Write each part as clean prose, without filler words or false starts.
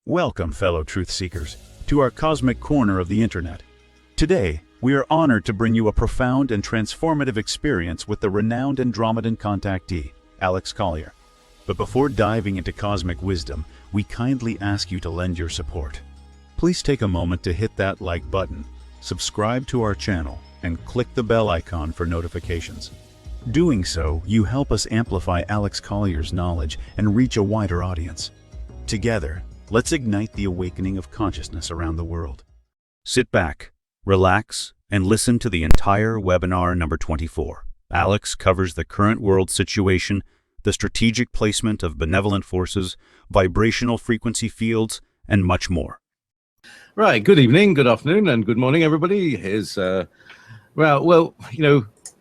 Welcome, fellow truth seekers, to our cosmic corner of the internet. Today, we are honored to bring you a profound and transformative experience with the renowned Andromedan Contactee, Alex Collier. But before diving into cosmic wisdom, we kindly ask you to lend your support. Please take a moment to hit that like button, subscribe to our channel, and click the bell icon for notifications. Doing so, you help us amplify Alex Collier's knowledge and reach a wider audience. Together, let's ignite the awakening of consciousness around the world. Sit back, relax, and listen to the entire webinar number 24. Alex covers the current world situation, the strategic placement of benevolent forces, vibrational frequency fields, and much more. Right. Good evening, good afternoon, and good morning, everybody. Here's,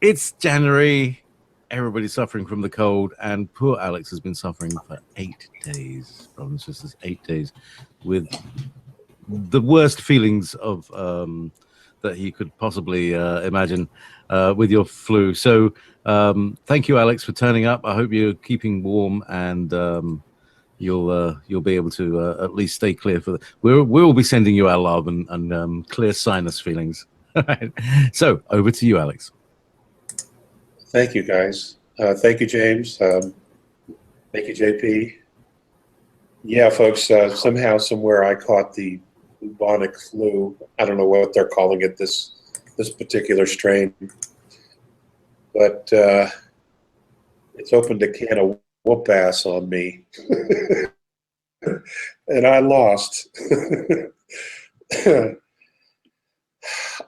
it's January. Everybody's suffering from the cold, and poor Alex has been suffering for 8 days, brothers and sisters, 8 days, with the worst feelings of that he could possibly imagine with your flu. So thank you, Alex, for turning up. I hope you're keeping warm, and you'll be able to at least stay clear for the. We'll be sending you our love and clear sinus feelings. All right. So over to you, Alex. Thank you, guys. Thank you, James. Thank you, JP. Yeah, folks, somehow, somewhere I caught the bubonic flu. I don't know what they're calling it, this particular strain. But it's opened a can of whoop ass on me. And I lost.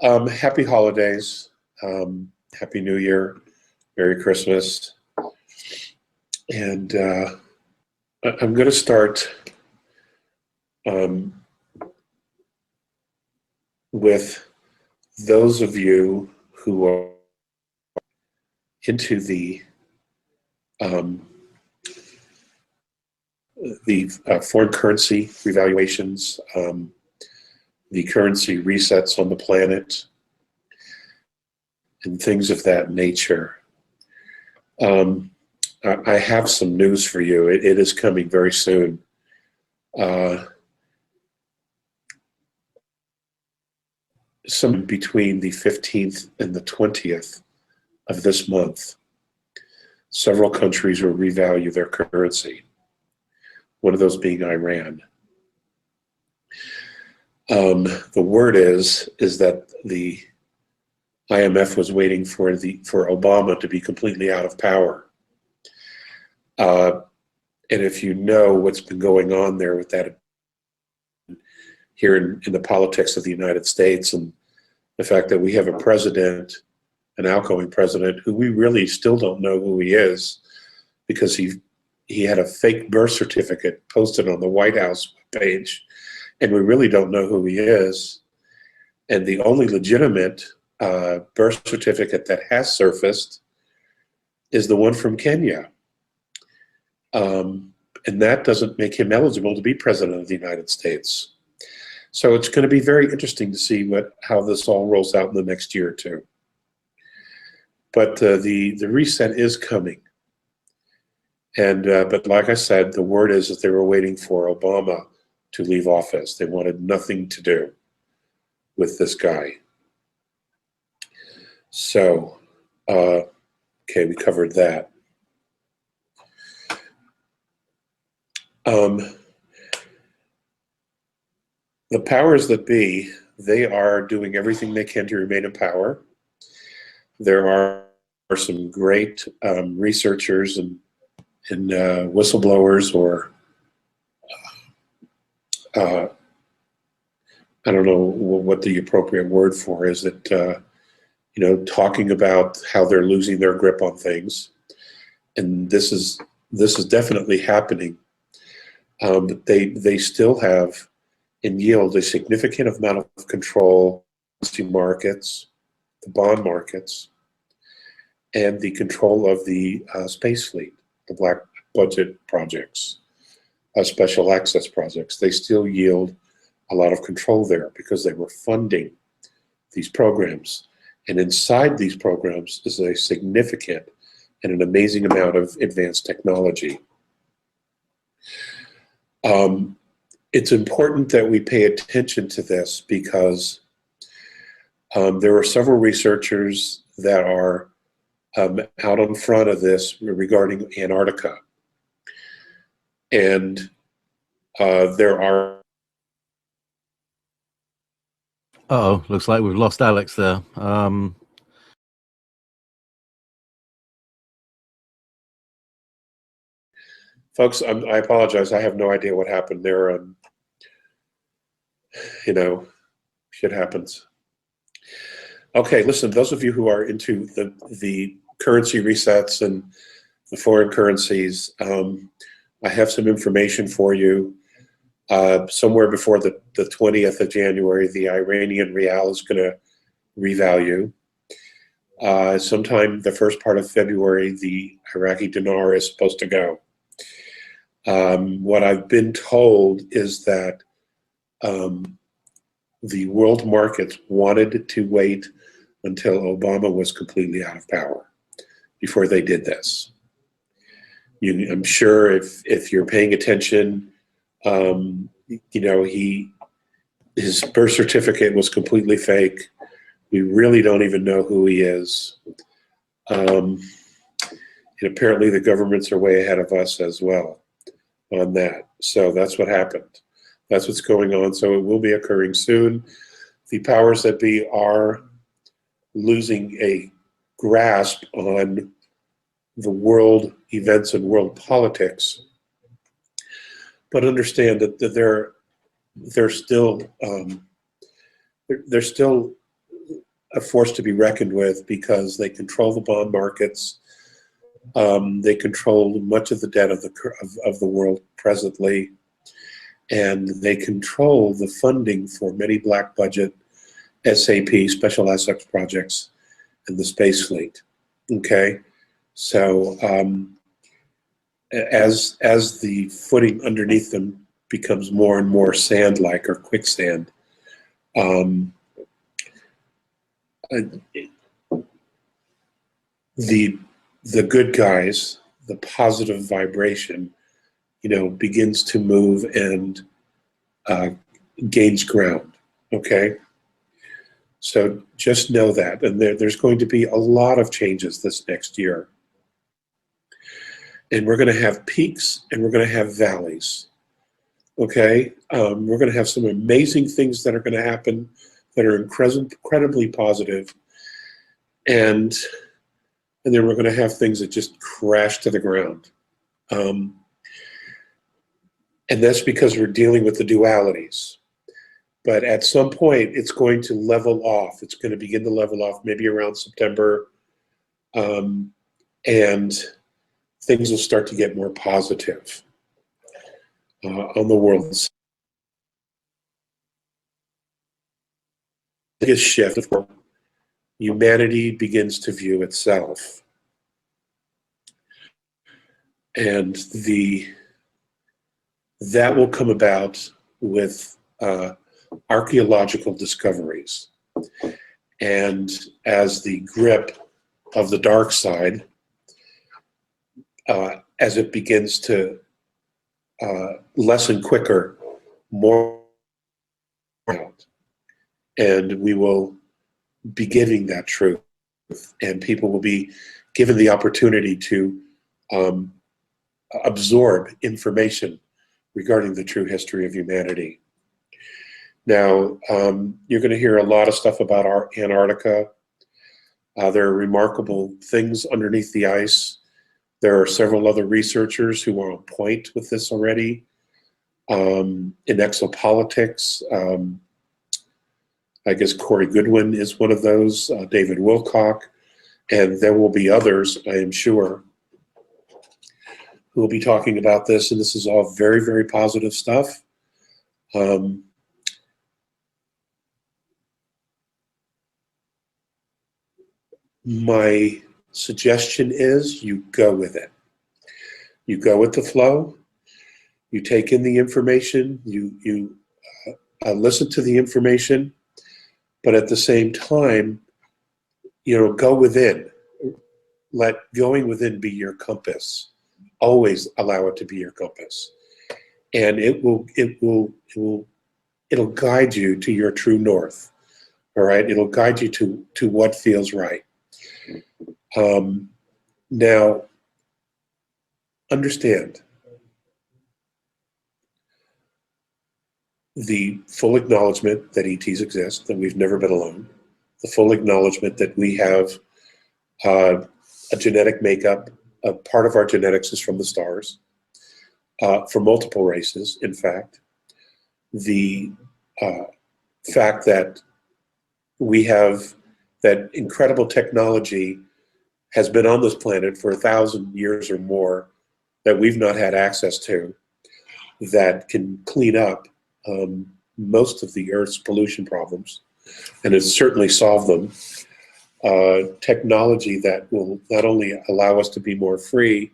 Happy holidays. Happy New Year. Merry Christmas. And I'm going to start with those of you who are into the foreign currency revaluations, the currency resets on the planet, and things of that nature. I have some news for you. It is coming very soon. Some between the 15th and the 20th of this month, several countries will revalue their currency. One of those being Iran. The word is that the IMF was waiting for Obama to be completely out of power. And if you know what's been going on there with that here in the politics of the United States, and the fact that we have a president, an outgoing president, who we really still don't know who he is, because he had a fake birth certificate posted on the White House page, and we really don't know who he is. And the only legitimate birth certificate that has surfaced is the one from Kenya. And that doesn't make him eligible to be president of the United States. So it's going to be very interesting to see how this all rolls out in the next year or two. But the reset is coming. And but like I said, the word is that they were waiting for Obama to leave office. They wanted nothing to do with this guy. So, okay, we covered that. The powers that be, they are doing everything they can to remain in power. There are some great researchers and whistleblowers, or I don't know what the appropriate word for is, that talking about how they're losing their grip on things, and this is definitely happening. But they still have and yield a significant amount of control to markets, the bond markets, and the control of the space fleet, the black budget projects, special access projects. They still yield a lot of control there because they were funding these programs. And inside these programs is a significant and an amazing amount of advanced technology. it's important that we pay attention to this because there are several researchers that are out in front of this regarding Antarctica. And there are... Uh-oh, looks like we've lost Alex there. Folks, I apologize. I have no idea what happened there. You know, shit happens. Okay, listen, those of you who are into the currency resets and the foreign currencies, I have some information for you. Somewhere before the 20th of January, the Iranian rial is going to revalue. Sometime the first part of February, the Iraqi dinar is supposed to go. What I've been told is that the world markets wanted to wait until Obama was completely out of power before they did this. I'm sure if you're paying attention, you know, his birth certificate was completely fake. We really don't even know who he is. And apparently the governments are way ahead of us as well on that. So that's what happened. That's what's going on. So it will be occurring soon. The powers that be are losing a grasp on the world events and world politics, but understand that they're still a force to be reckoned with because they control the bond markets. They control much of the debt of the world presently, and they control the funding for many black budget SAP, special assets projects, and the space fleet. Okay, so as the footing underneath them becomes more and more sand-like or quicksand, the good guys, the positive vibration, you know, begins to move and gains ground. Okay, so just know that, and there's going to be a lot of changes this next year, and we're going to have peaks and we're going to have valleys. Okay, we're going to have some amazing things that are going to happen that are incredibly positive, and then we're going to have things that just crash to the ground. And that's because we're dealing with the dualities. But at some point, it's going to level off. It's going to begin to level off maybe around September, and things will start to get more positive on the world. The biggest shift, of course, humanity begins to view itself. And that will come about with archaeological discoveries. And as the grip of the dark side, as it begins to lessen quicker, more out, and we will be giving that truth, and people will be given the opportunity to absorb information regarding the true history of humanity. Now, you're going to hear a lot of stuff about our Antarctica. There are remarkable things underneath the ice. There are several other researchers who are on point with this already. In exopolitics, I guess Corey Goodwin is one of those, David Wilcock, and there will be others, I am sure, who will be talking about this, and this is all very, very positive stuff. My suggestion is you go with it. You go with the flow. You take in the information. You listen to the information, but at the same time, you know, go within. Let going within be your compass. Always allow it to be your compass. and it'll guide you to your true north. All right, it'll guide you to what feels right. Now, understand the full acknowledgement that ETs exist, that we've never been alone, the full acknowledgement that we have a genetic makeup. A part of our genetics is from the stars, for multiple races, in fact. The fact that we have that incredible technology has been on this planet for 1,000 years or more that we've not had access to, that can clean up most of the Earth's pollution problems, and it's certainly solved them. Technology that will not only allow us to be more free,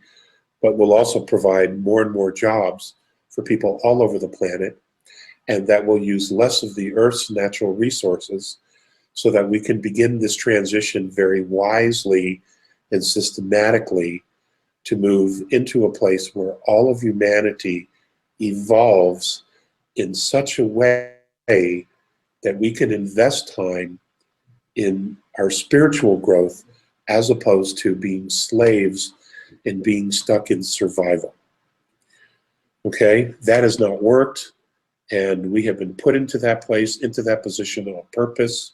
but will also provide more and more jobs for people all over the planet, and that will use less of the Earth's natural resources so that we can begin this transition very wisely and systematically to move into a place where all of humanity evolves in such a way that we can invest time in our spiritual growth as opposed to being slaves and being stuck in survival. Okay, that has not worked, and we have been put into that place, into that position on purpose,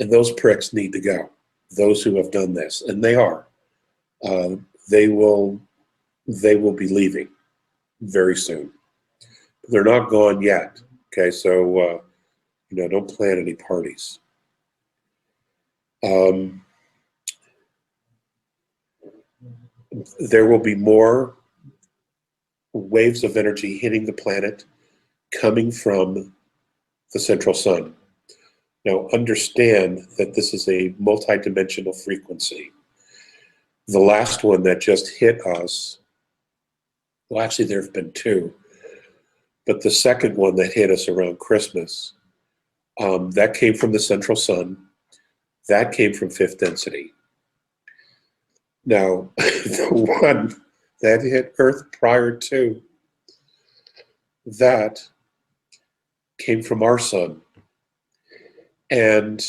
and those pricks need to go. Those who have done this, and they are, they will be leaving very soon. But they're not gone yet. Okay, so don't plan any parties. There will be more waves of energy hitting the planet coming from the central sun. Now, understand that this is a multidimensional frequency. The last one that just hit us, well, actually there have been two, but the second one that hit us around Christmas, that came from the central sun. That came from fifth density. Now, the one that hit Earth prior to that came from our sun. And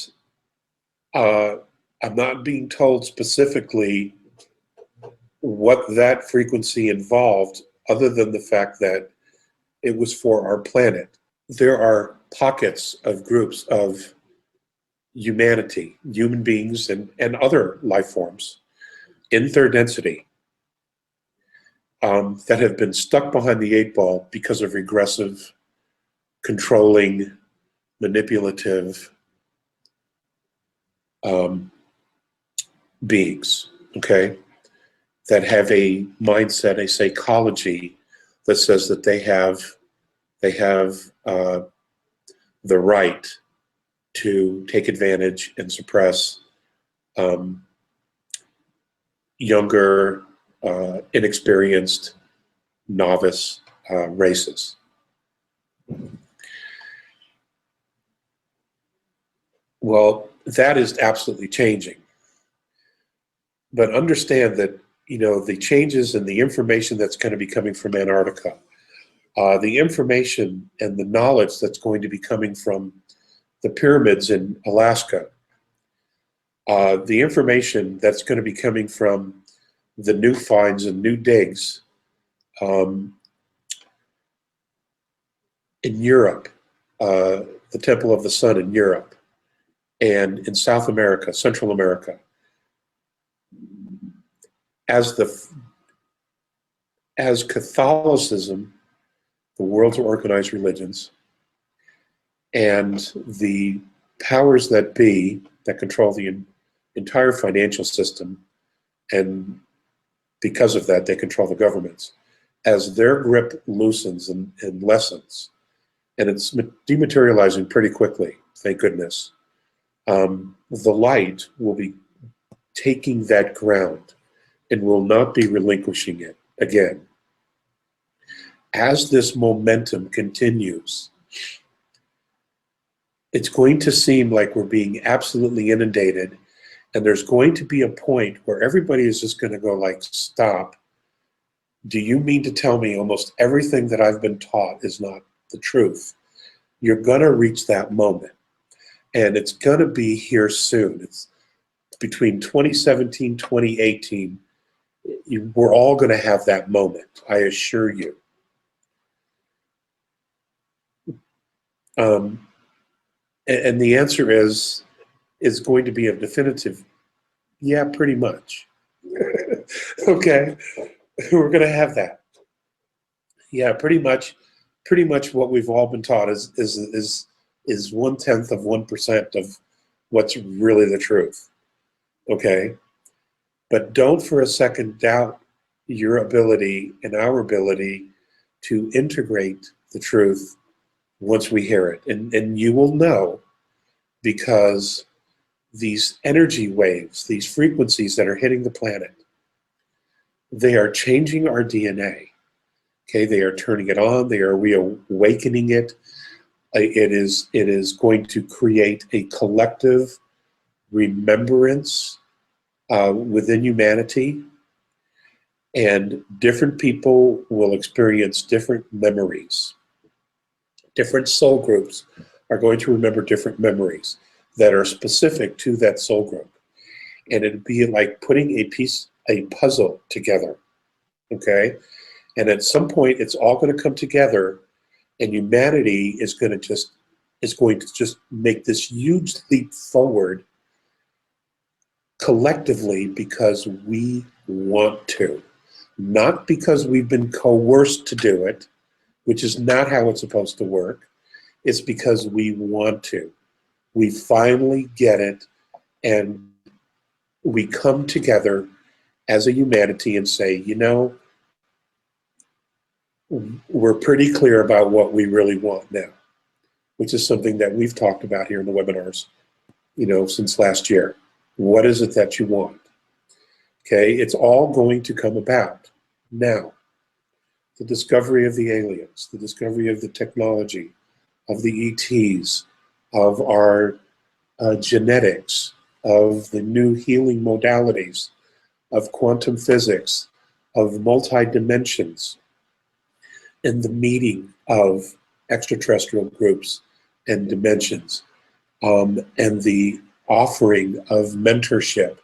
I'm not being told specifically what that frequency involved, other than the fact that it was for our planet. There are pockets of groups of humanity, human beings and other life forms in third density that have been stuck behind the 8 ball because of regressive, controlling, manipulative beings, okay, that have a mindset, a psychology that says that they have the right to take advantage and suppress younger, inexperienced, novice races. Well, that is absolutely changing. But understand that, the changes and the information that's going to be coming from Antarctica, the information and the knowledge that's going to be coming from the pyramids in Alaska, the information that's going to be coming from the new finds and new digs in Europe, the Temple of the Sun in Europe, and in South America, Central America, as Catholicism, the world's organized religions, and the powers that be that control the entire financial system, and because of that, they control the governments. As their grip loosens and lessens, and it's dematerializing pretty quickly, thank goodness, the light will be taking that ground and will not be relinquishing it again. As this momentum continues, it's going to seem like we're being absolutely inundated, and there's going to be a point where everybody is just going to go like, stop, do you mean to tell me almost everything that I've been taught is not the truth? You're going to reach that moment. And it's going to be here soon. It's between 2017, 2018. We're all going to have that moment, I assure you. And the answer is going to be a definitive, yeah, pretty much. Okay, we're going to have that. Yeah, pretty much what we've all been taught is 0.1% of what's really the truth. Okay, but don't for a second doubt your ability and our ability to integrate the truth once we hear it. And you will know, because these energy waves, these frequencies that are hitting the planet, they are changing our DNA. Okay, they are turning it on, they are reawakening it. It is going to create a collective remembrance within humanity, and different people will experience different memories. Different soul groups are going to remember different memories that are specific to that soul group. And it'd be like putting a puzzle together, okay? And at some point, it's all going to come together, and humanity is going to just make this huge leap forward collectively, because we want to, not because we've been coerced to do it, which is not how it's supposed to work. It's because we want to. We finally get it, and we come together as a humanity and say, you know, we're pretty clear about what we really want now, which is something that we've talked about here in the webinars, you know, since last year. What is it that you want? Okay, it's all going to come about now. The discovery of the aliens, the discovery of the technology, of the ETs, of our genetics, of the new healing modalities, of quantum physics, of multi-dimensions, and the meeting of extraterrestrial groups and dimensions, and the offering of mentorship,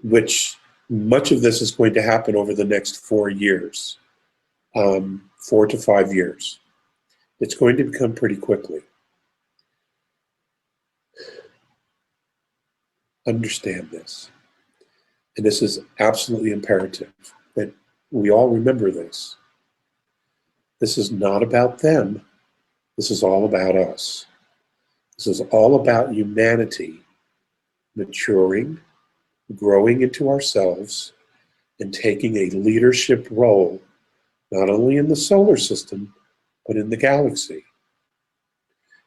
which much of this is going to happen over the next 4 years. 4 to 5 years. It's going to become pretty quickly. Understand this. And this is absolutely imperative that we all remember this. This is not about them. This is all about us. This is all about humanity maturing, growing into ourselves, and taking a leadership role, not only in the solar system, but in the galaxy.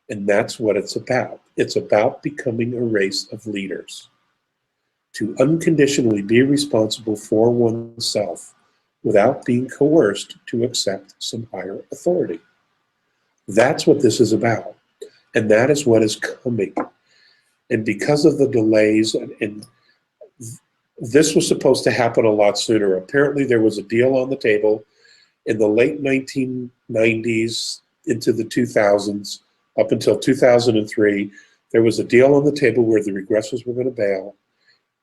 And that's what it's about. It's about becoming a race of leaders, to unconditionally be responsible for oneself without being coerced to accept some higher authority. That's what this is about. And that is what is coming. And because of the delays, and this was supposed to happen a lot sooner. Apparently there was a deal on the table in the late 1990s into the 2000s, up until 2003, there was a deal on the table where the regressors were going to bail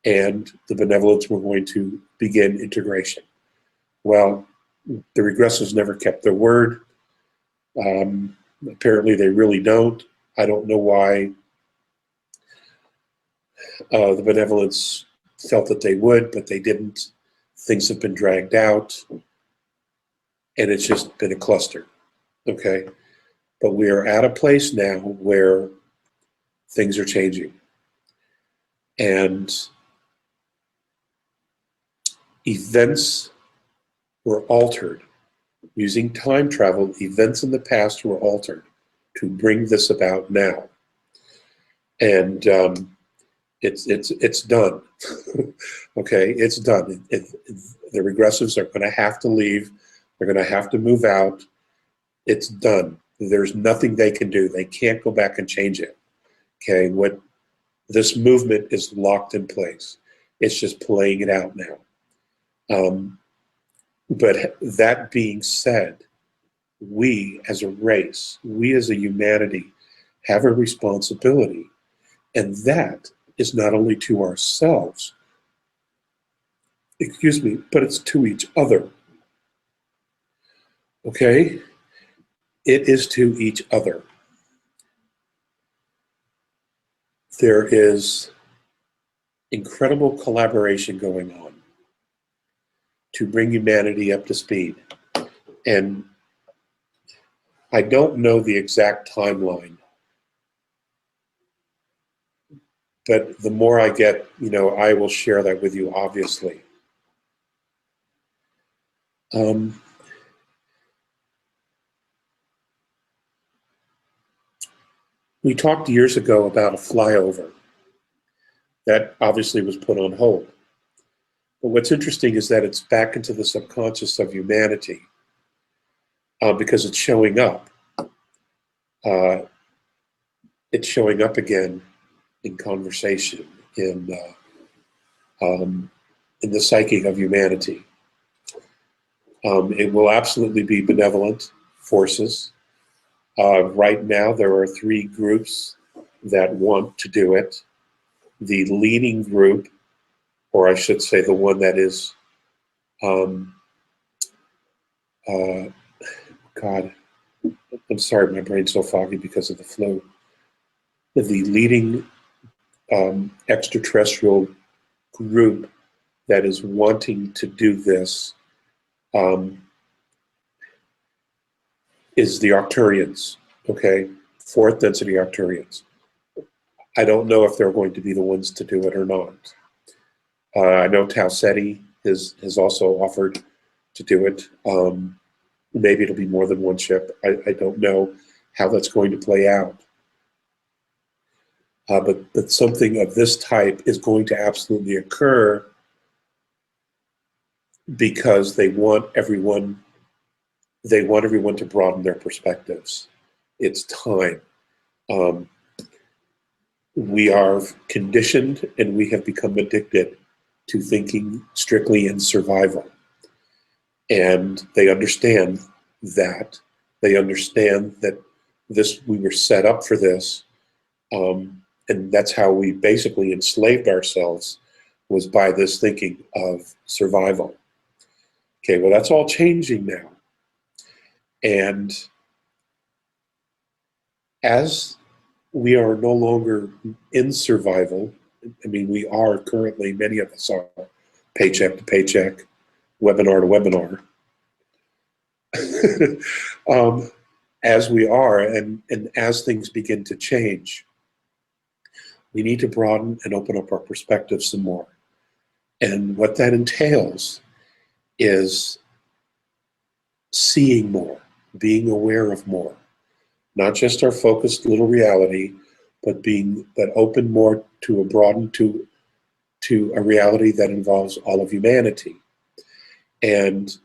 and the benevolents were going to begin integration. Well, the regressors never kept their word. Apparently they really don't. I don't know why the benevolents felt that they would, but they didn't. Things have been dragged out, and it's just been a cluster, okay? But we are at a place now where things are changing. And events were altered. Using time travel, events in the past were altered to bring this about now. And it's done. Okay, it's done. The regressives are going to have to leave. They're going to have to move out. It's done. There's nothing they can do. They can't go back and change it. Okay, what this movement is locked in place. It's just playing it out now. But that being said, we as a race, we as a humanity have a responsibility, and that is not only to ourselves, excuse me, but it's to each other. Okay? It is to each other. There is incredible collaboration going on to bring humanity up to speed. And I don't know the exact timeline, but the more I get, I will share that with you, obviously. We talked years ago about a flyover that obviously was put on hold. But what's interesting is that it's back into the subconscious of humanity because it's showing up. It's showing up again in conversation, in the psyche of humanity. It will absolutely be benevolent forces. Right now, there are 3 groups that want to do it. The leading group, or I should say the one that is, God, I'm sorry, my brain's so foggy because of the flu. The leading extraterrestrial group that is wanting to do this is the Arcturians, okay? 4th density Arcturians. I don't know if they're going to be the ones to do it or not. I know Tau Ceti has also offered to do it. Maybe it'll be more than one ship. I don't know how that's going to play out. But something of this type is going to absolutely occur because they want everyone to broaden their perspectives. It's time. We are conditioned and we have become addicted to thinking strictly in survival. And they understand that. They understand that we were set up for this. And that's how we basically enslaved ourselves, was by this thinking of survival. Okay, well, that's all changing now. And as we are no longer in survival, I mean, we are currently, many of us are, paycheck to paycheck, webinar to webinar. As we are, and as things begin to change, we need to broaden and open up our perspective some more. And what that entails is seeing more, being aware of more, not just our focused little reality, but open more to a broaden to a reality that involves all of humanity. And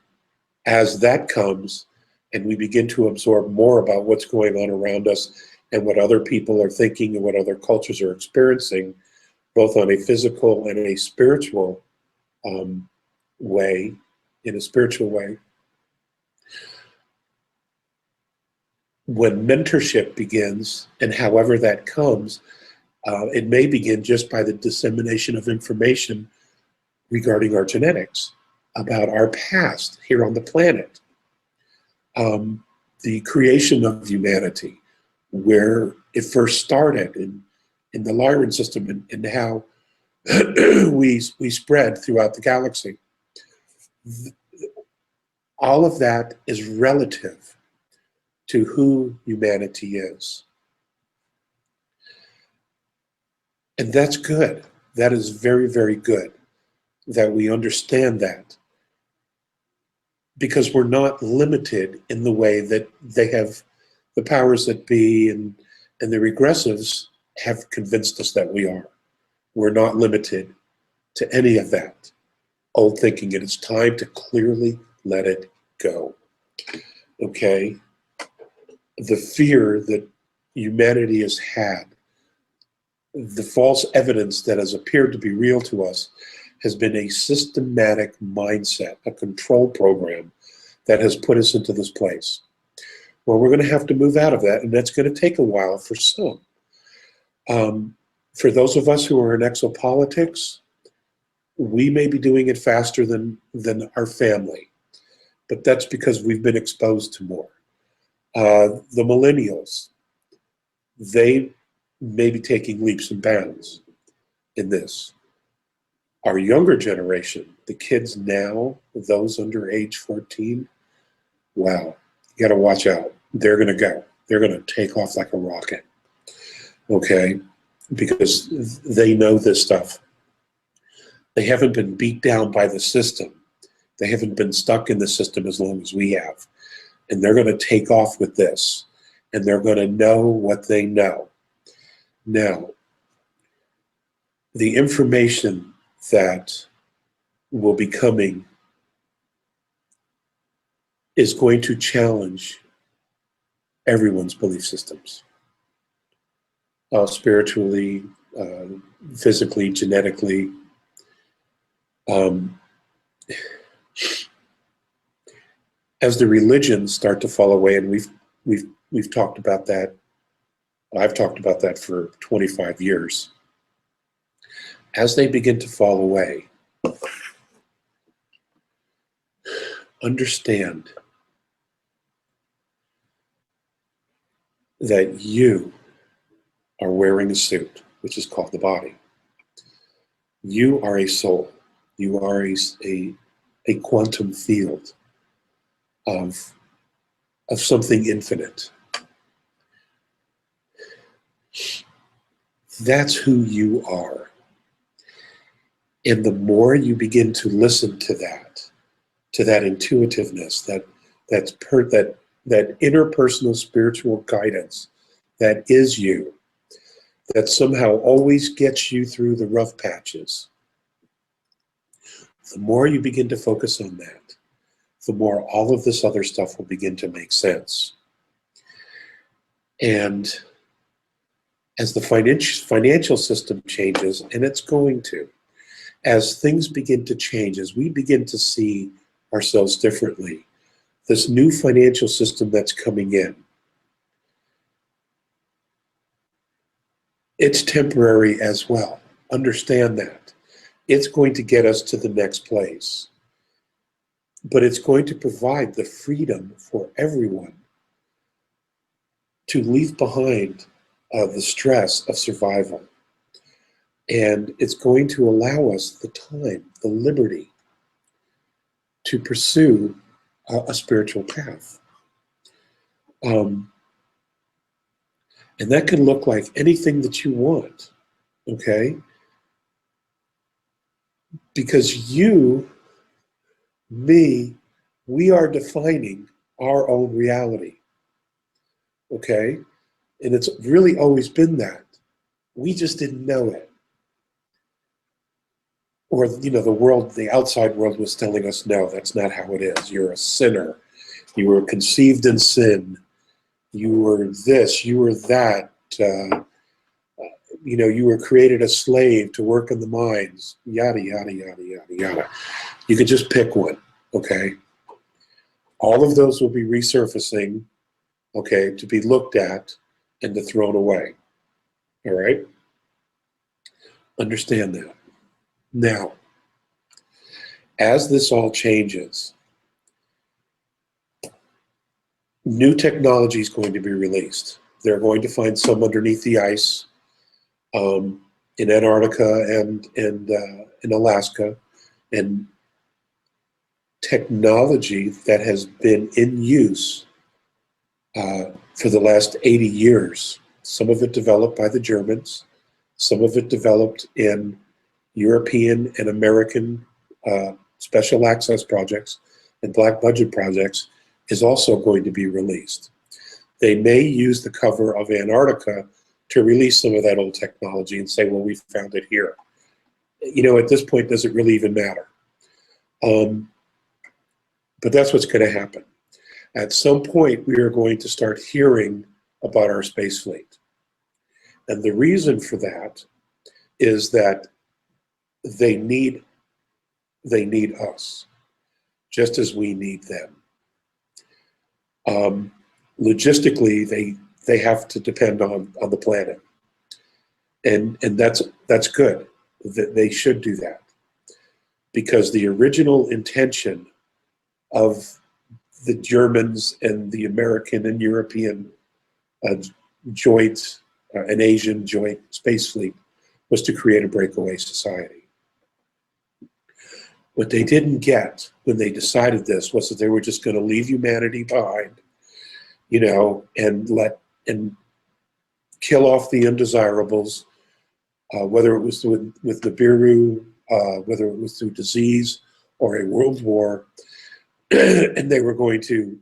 as that comes, and we begin to absorb more about what's going on around us and what other people are thinking and what other cultures are experiencing, both on a physical and a spiritual way, in a spiritual way, when mentorship begins, and however that comes, it may begin just by the dissemination of information regarding our genetics, about our past here on the planet, the creation of humanity, where it first started in the Lyran system, and how we spread throughout the galaxy. All of that is relative to who humanity is. And that's good. That is very, very good that we understand that, because we're not limited in the way that they have, the powers that be and the regressives have convinced us that we are. We're not limited to any of that old thinking, and it's time to clearly let it go. Okay? The fear that humanity has had, the false evidence that has appeared to be real to us, has been a systematic mindset, a control program that has put us into this place. Well, we're going to have to move out of that, and that's going to take a while for some. For those of us who are in exopolitics, we may be doing it faster than our family, but that's because we've been exposed to more. The millennials, they may be taking leaps and bounds in this. Our younger generation, the kids now, those under age 14, wow, you got to watch out. They're going to go. They're going to take off like a rocket, okay? Because they know this stuff. They haven't been beat down by the system. They haven't been stuck in the system as long as we have. And they're going to take off with this. And they're going to know what they know. Now, the information that will be coming is going to challenge everyone's belief systems. Spiritually, physically, genetically. As the religions start to fall away, and we've talked about that, I've talked about that for 25 years. As they begin to fall away, understand that you are wearing a suit, which is called the body. You are a soul. You are a quantum field of something infinite. That's who you are. And the more you begin to listen to that intuitiveness, that interpersonal spiritual guidance that is you, that somehow always gets you through the rough patches, the more you begin to focus on that, the more all of this other stuff will begin to make sense. And as the financial system changes, and it's going to, as things begin to change, as we begin to see ourselves differently, this new financial system that's coming in, it's temporary as well. Understand that. It's going to get us to the next place. But it's going to provide the freedom for everyone to leave behind the stress of survival. And it's going to allow us the time, the liberty to pursue a spiritual path. And that can look like anything that you want, okay? Because you, me, we are defining our own reality, okay? And it's really always been that. We just didn't know it. Or, you know, the outside world was telling us, no, that's not how it is. You're a sinner. You were conceived in sin. You were this, you were that. You know, you were created a slave to work in the mines, yada, yada, yada, yada, yada. You could just pick one, okay? All of those will be resurfacing, okay, to be looked at and to thrown away, all right? Understand that. Now, as this all changes, new technology is going to be released. They're going to find some underneath the ice in Antarctica and in Alaska, and technology that has been in use for the last 80 years. Some of it developed by the Germans, some of it developed in European and American special access projects and black budget projects, is also going to be released. They may use the cover of Antarctica to release some of that old technology and say, well, we found it here. You know, at this point, does it really even matter? But that's what's going to happen. At some point, we are going to start hearing about our space fleet. And the reason for that is that they need they need us, just as we need them. Logistically, they have to depend on the planet, and that's good. They should do that, because the original intention of the Germans and the American and European joint and Asian joint space fleet was to create a breakaway society. What they didn't get when they decided this was that they were just going to leave humanity behind, you know, and kill off the undesirables, whether it was with the Nibiru, whether it was through disease or a world war, and they were going to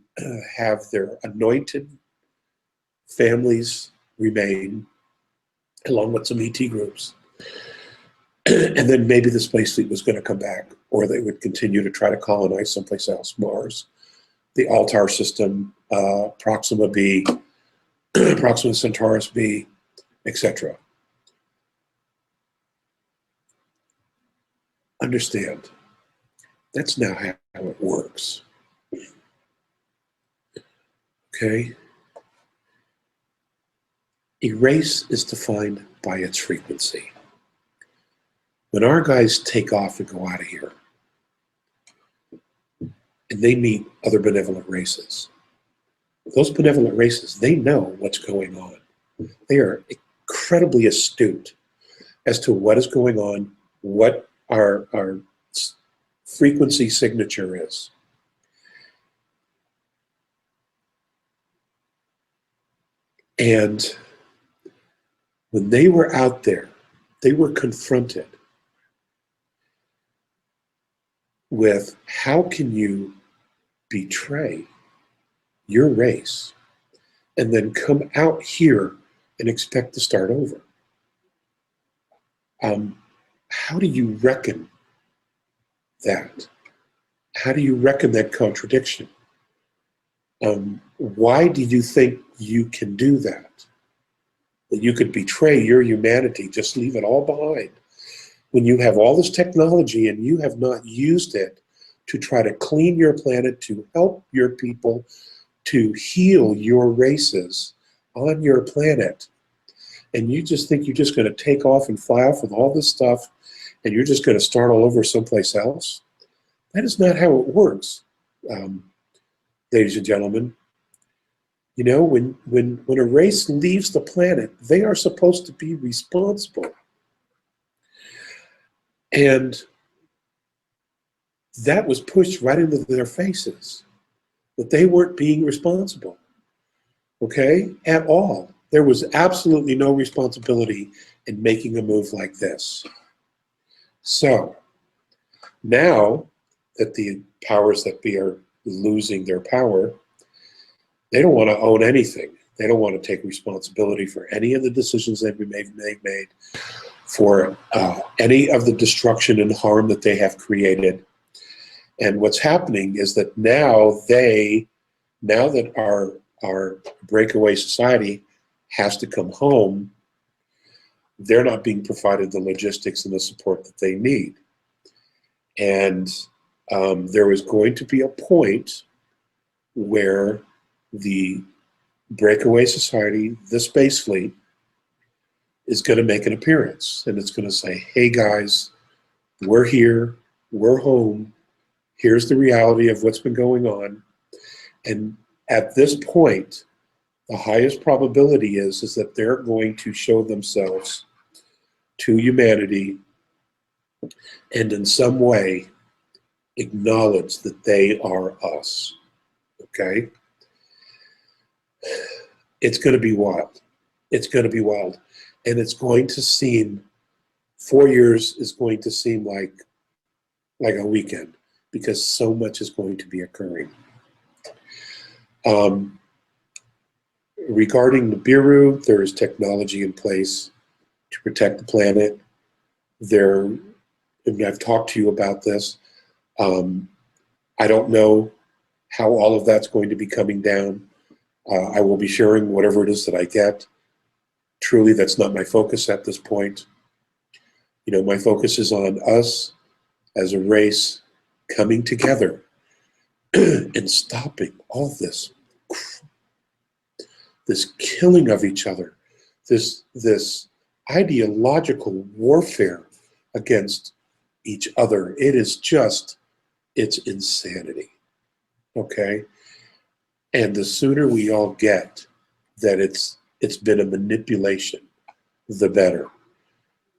have their anointed families remain, along with some ET groups. And then maybe the space fleet was going to come back, or they would continue to try to colonize someplace else, Mars, the Altar system, Proxima b, Proxima Centaurus b, etc. Understand, that's not how it works. Okay? Erase is defined by its frequency. When our guys take off and go out of here, and they meet other benevolent races, those benevolent races, they know what's going on. They are incredibly astute as to what is going on, what our frequency signature is. And when they were out there, they were confronted with, how can you betray your race and then come out here and expect to start over? How do you reckon that? How do you reckon that contradiction? Why do you think you can do that? That you could betray your humanity, just leave it all behind, when you have all this technology and you have not used it to try to clean your planet, to help your people, to heal your races on your planet. And you just think you're just going to take off and fly off with all this stuff and you're just going to start all over someplace else? That is not how it works, ladies and gentlemen. You know, when a race leaves the planet, they are supposed to be responsible. And that was pushed right into their faces, that they weren't being responsible, okay, at all. There was absolutely no responsibility in making a move like this. So now that the powers that be are losing their power, they don't want to own anything. They don't want to take responsibility for any of the decisions they've made, for any of the destruction and harm that they have created. And what's happening is that now that our breakaway society has to come home, they're not being provided the logistics and the support that they need. And there is going to be a point where the breakaway society, the space fleet, is going to make an appearance, and it's going to say, hey guys, we're here, we're home, here's the reality of what's been going on. And at this point, the highest probability is that they're going to show themselves to humanity and in some way acknowledge that they are us, okay? It's going to be wild. It's going to be wild. And it's going to seem, 4 years is going to seem like a weekend, because so much is going to be occurring. Regarding the Nibiru, there is technology in place to protect the planet. And I've talked to you about this. I don't know how all of that's going to be coming down. I will be sharing whatever it is that I get. Truly, that's not my focus at this point. You know, my focus is on us as a race coming together and stopping all this killing of each other, this ideological warfare against each other. It is just, it's insanity, okay? And the sooner we all get that it's been a manipulation, the better.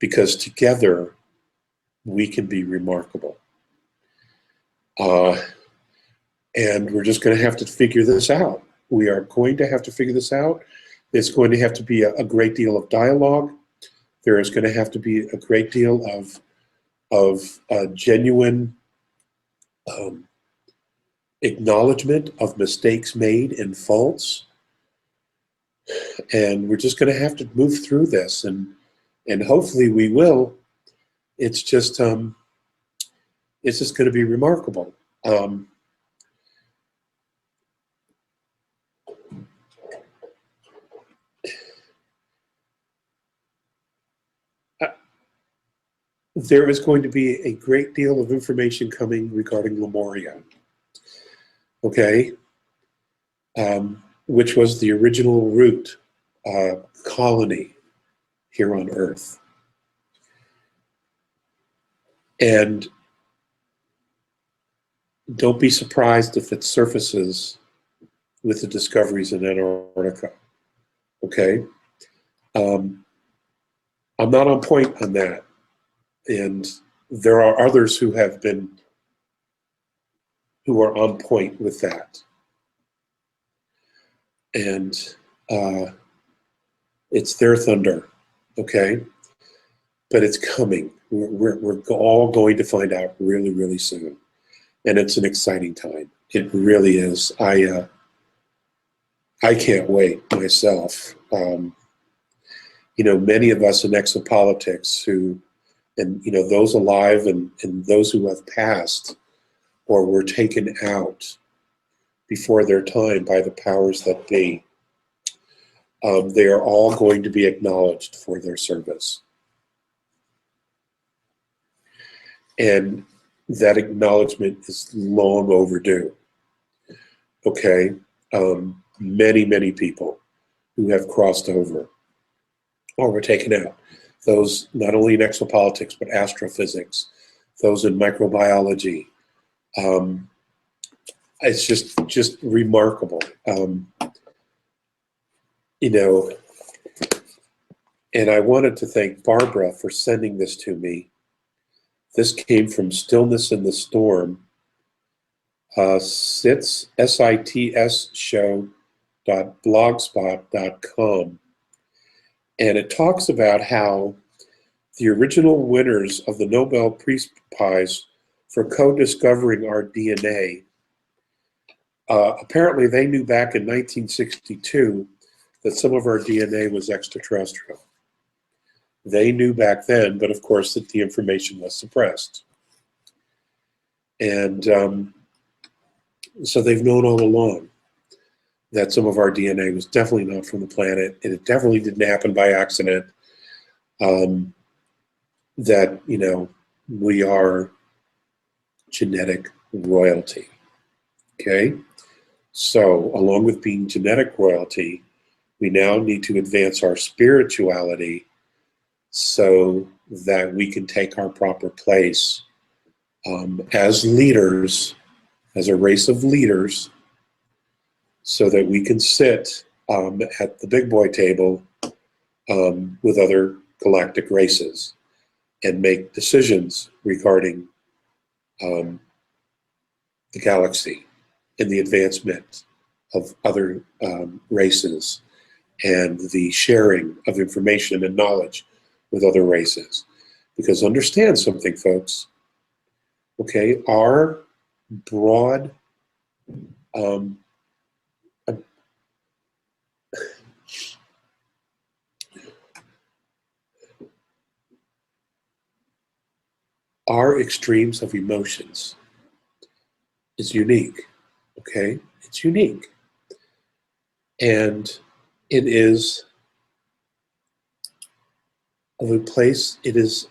Because together, we can be remarkable. And we're just going to have to figure this out. We are going to have to figure this out. There's going to have to be a great deal of dialogue. There is going to have to be a great deal of genuine acknowledgement of mistakes made and faults. And we're just going to have to move through this, and hopefully we will. It's just going to be remarkable. There is going to be a great deal of information coming regarding Lemuria, okay, which was the original root colony here on Earth. And don't be surprised if it surfaces with the discoveries in Antarctica, okay? I'm not on point on that. And there are others who are on point with that. And it's their thunder, okay? But it's coming. We're all going to find out really, really soon. And it's an exciting time. It really is. I can't wait myself. Many of us in exopolitics who, and those alive and those who have passed or were taken out before their time by the powers that be, they are all going to be acknowledged for their service. And that acknowledgement is long overdue. Okay? Many, many people who have crossed over or were taken out. Those not only in exopolitics, but astrophysics, those in microbiology. It's just remarkable. And I wanted to thank Barbara for sending this to me. This came from Stillness in the Storm, SITS show.blogspot.com. And it talks about how the original winners of the Nobel Peace Prize for co-discovering our DNA, apparently they knew back in 1962 that some of our DNA was extraterrestrial. They knew back then, but of course that the information was suppressed. And so they've known all along that some of our DNA was definitely not from the planet, and it definitely didn't happen by accident. That, we are genetic royalty, okay? So along with being genetic royalty, we now need to advance our spirituality so that we can take our proper place as leaders, as a race of leaders, so that we can sit at the big boy table with other galactic races and make decisions regarding the galaxy and the advancement of other races and the sharing of information and knowledge with other races. Because understand something, folks, okay, our broad our extremes of emotions is unique, okay? It's unique. And it is of a place, it is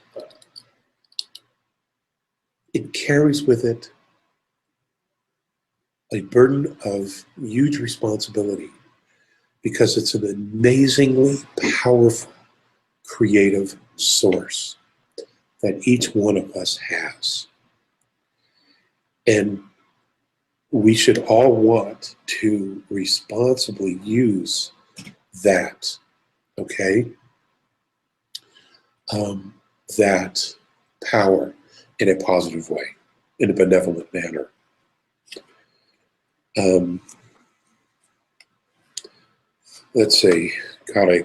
it carries with it a burden of huge responsibility because it's an amazingly powerful creative source that each one of us has. And we should all want to responsibly use that, okay? That power in a positive way, in a benevolent manner. Let's see, God, I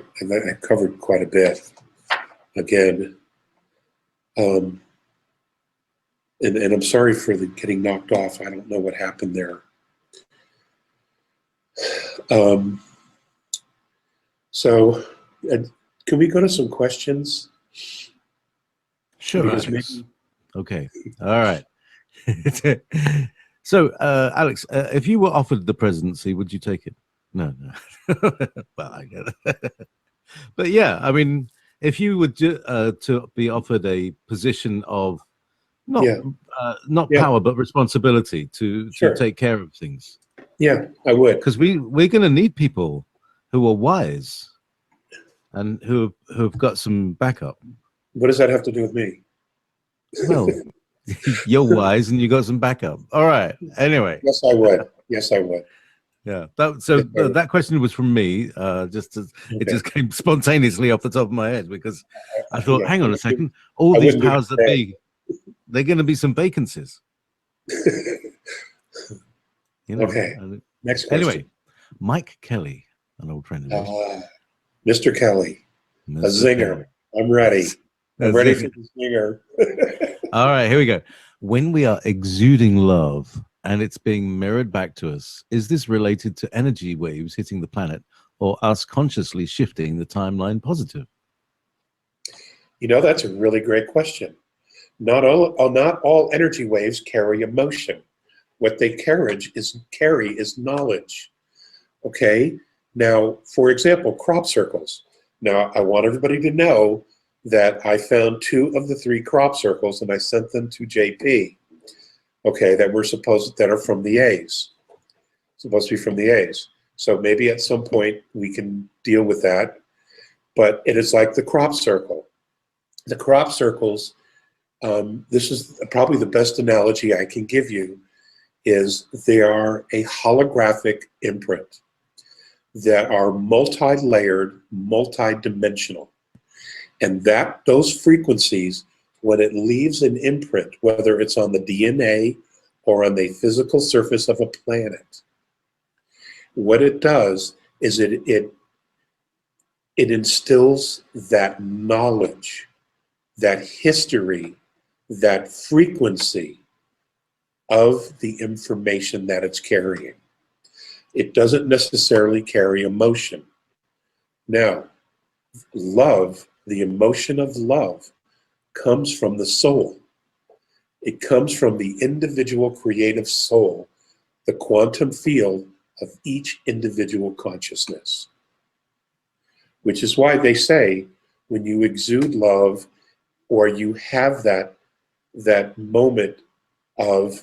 covered quite a bit. Again, and I'm sorry for the getting knocked off. I don't know what happened there. So, can we go to some questions? Sure. Because Alex. Okay. All right. So, Alex, if you were offered the presidency, would you take it? No. Well, I get it. But yeah, I mean, if you were to be offered a position of not power but responsibility to take care of things, I would, because we're going to need people who are wise and who've got some backup. What does that have to do with me? Well, you're wise and you got some backup. All right. Anyway. Yes, I would. Yes, I would. Yeah. That question was from me. It just came spontaneously off the top of my head because I thought, hang on a second, all these powers that be, they're going to be some vacancies. Okay. Next question. Anyway, Mike Kelly, an old friend of yours. Mr. Kelly, a zinger. Kelly. I'm ready. I'm ready for the zinger. All right, here we go. When we are exuding love and it's being mirrored back to us, is this related to energy waves hitting the planet or us consciously shifting the timeline positive? You know, that's a really great question. Not all energy waves carry emotion. What they carry is knowledge. Okay? Now, for example, crop circles. Now, I want everybody to know that I found 2 of the 3 crop circles and I sent them to JP, okay, that are from the A's. Supposed to be from the A's. So maybe at some point we can deal with that. But it is like the crop circle. The crop circles, this is probably the best analogy I can give you, is they are a holographic imprint that are multi-layered, multi-dimensional. And those frequencies, when it leaves an imprint, whether it's on the DNA or on the physical surface of a planet, what it does is it instills that knowledge, that history, that frequency of the information that it's carrying. It doesn't necessarily carry emotion. Now, love, the emotion of love, comes from the soul. It comes from the individual creative soul, the quantum field of each individual consciousness. Which is why they say when you exude love or you have that moment of,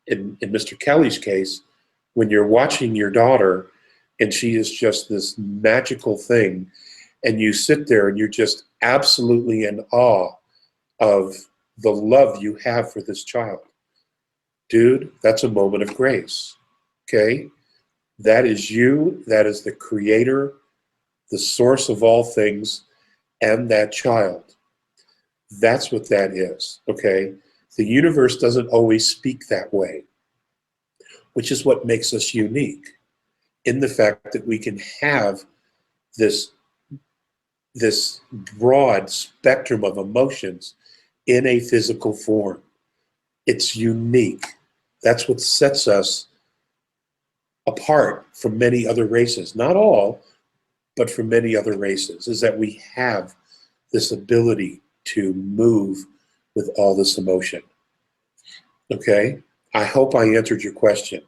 in Mr. Kelly's case, when you're watching your daughter and she is just this magical thing, and you sit there and you're just absolutely in awe of the love you have for this child. Dude, that's a moment of grace, okay? That is you, that is the creator, the source of all things, and that child. That's what that is, okay? The universe doesn't always speak that way, which is what makes us unique in the fact that we can have this broad spectrum of emotions in a physical form. It's unique. That's what sets us apart from many other races. Not all, but from many other races, is that we have this ability to move with all this emotion. Okay? I hope I answered your question.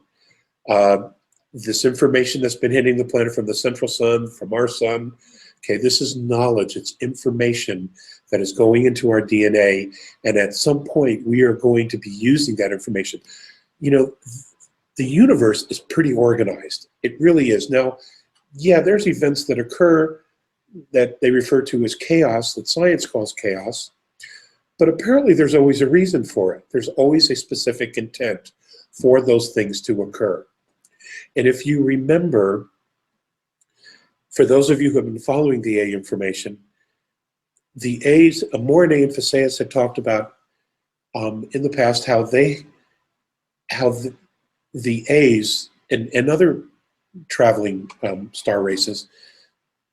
This information that's been hitting the planet from the central sun, from our sun, Okay, this is knowledge, it's information that is going into our DNA, and at some point we are going to be using that information. You know, the universe is pretty organized. It really is. Now, yeah, there's events that occur that they refer to as chaos, that science calls chaos, but apparently there's always a reason for it. There's always a specific intent for those things to occur. And if you remember, for those of you who have been following the A information, the A's, Morine and Phaseus had talked about in the past how the A's and other traveling star races,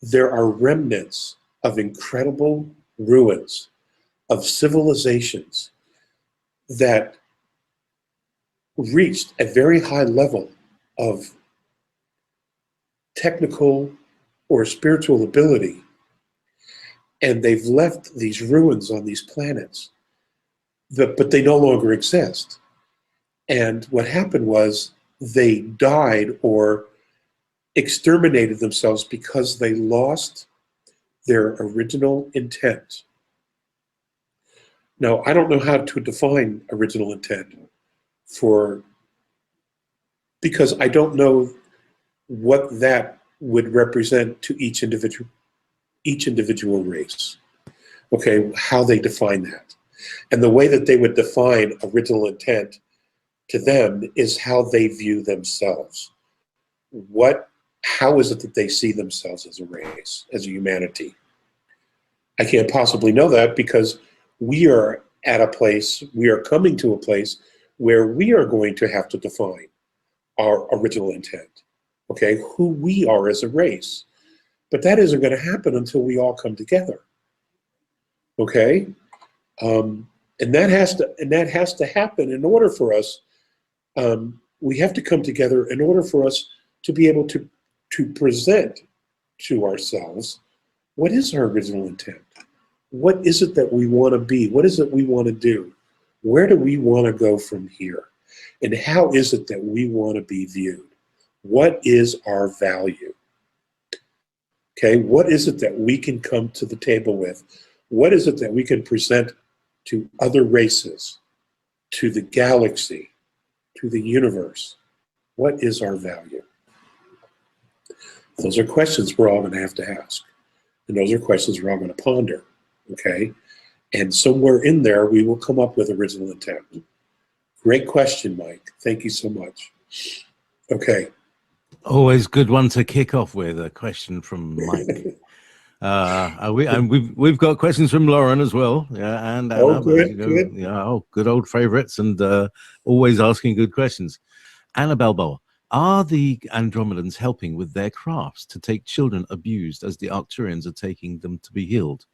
there are remnants of incredible ruins of civilizations that reached a very high level of technical or spiritual ability, and they've left these ruins on these planets, but they no longer exist. And what happened was they died or exterminated themselves because they lost their original intent. Now, I don't know how to define original intent because I don't know what that would represent to each individual race. Okay, how they define that. And the way that they would define original intent to them is how they view themselves. How is it that they see themselves as a race, as a humanity? I can't possibly know that because we are coming to a place where we are going to have to define our original intent, okay, who we are as a race. But that isn't going to happen until we all come together, okay? And that has to happen in order for us. We have to come together in order for us to be able to present to ourselves what is our original intent. What is it that we want to be? What is it we want to do? Where do we want to go from here? And how is it that we want to be viewed? What is our value? Okay, what is it that we can come to the table with? What is it that we can present to other races, to the galaxy, to the universe? What is our value? Those are questions we're all going to have to ask. And those are questions we're all going to ponder, okay? And somewhere in there, we will come up with original intent. Great question, Mike. Thank you so much. Okay. Always good one to kick off with, a question from Mike. We've got questions from Lyran as well. Yeah, and Anna, oh, good, you know, good. Yeah, good old favorites, and always asking good questions. Anna Balboa, are the Andromedans helping with their crafts to take children abused as the Arcturians are taking them to be healed?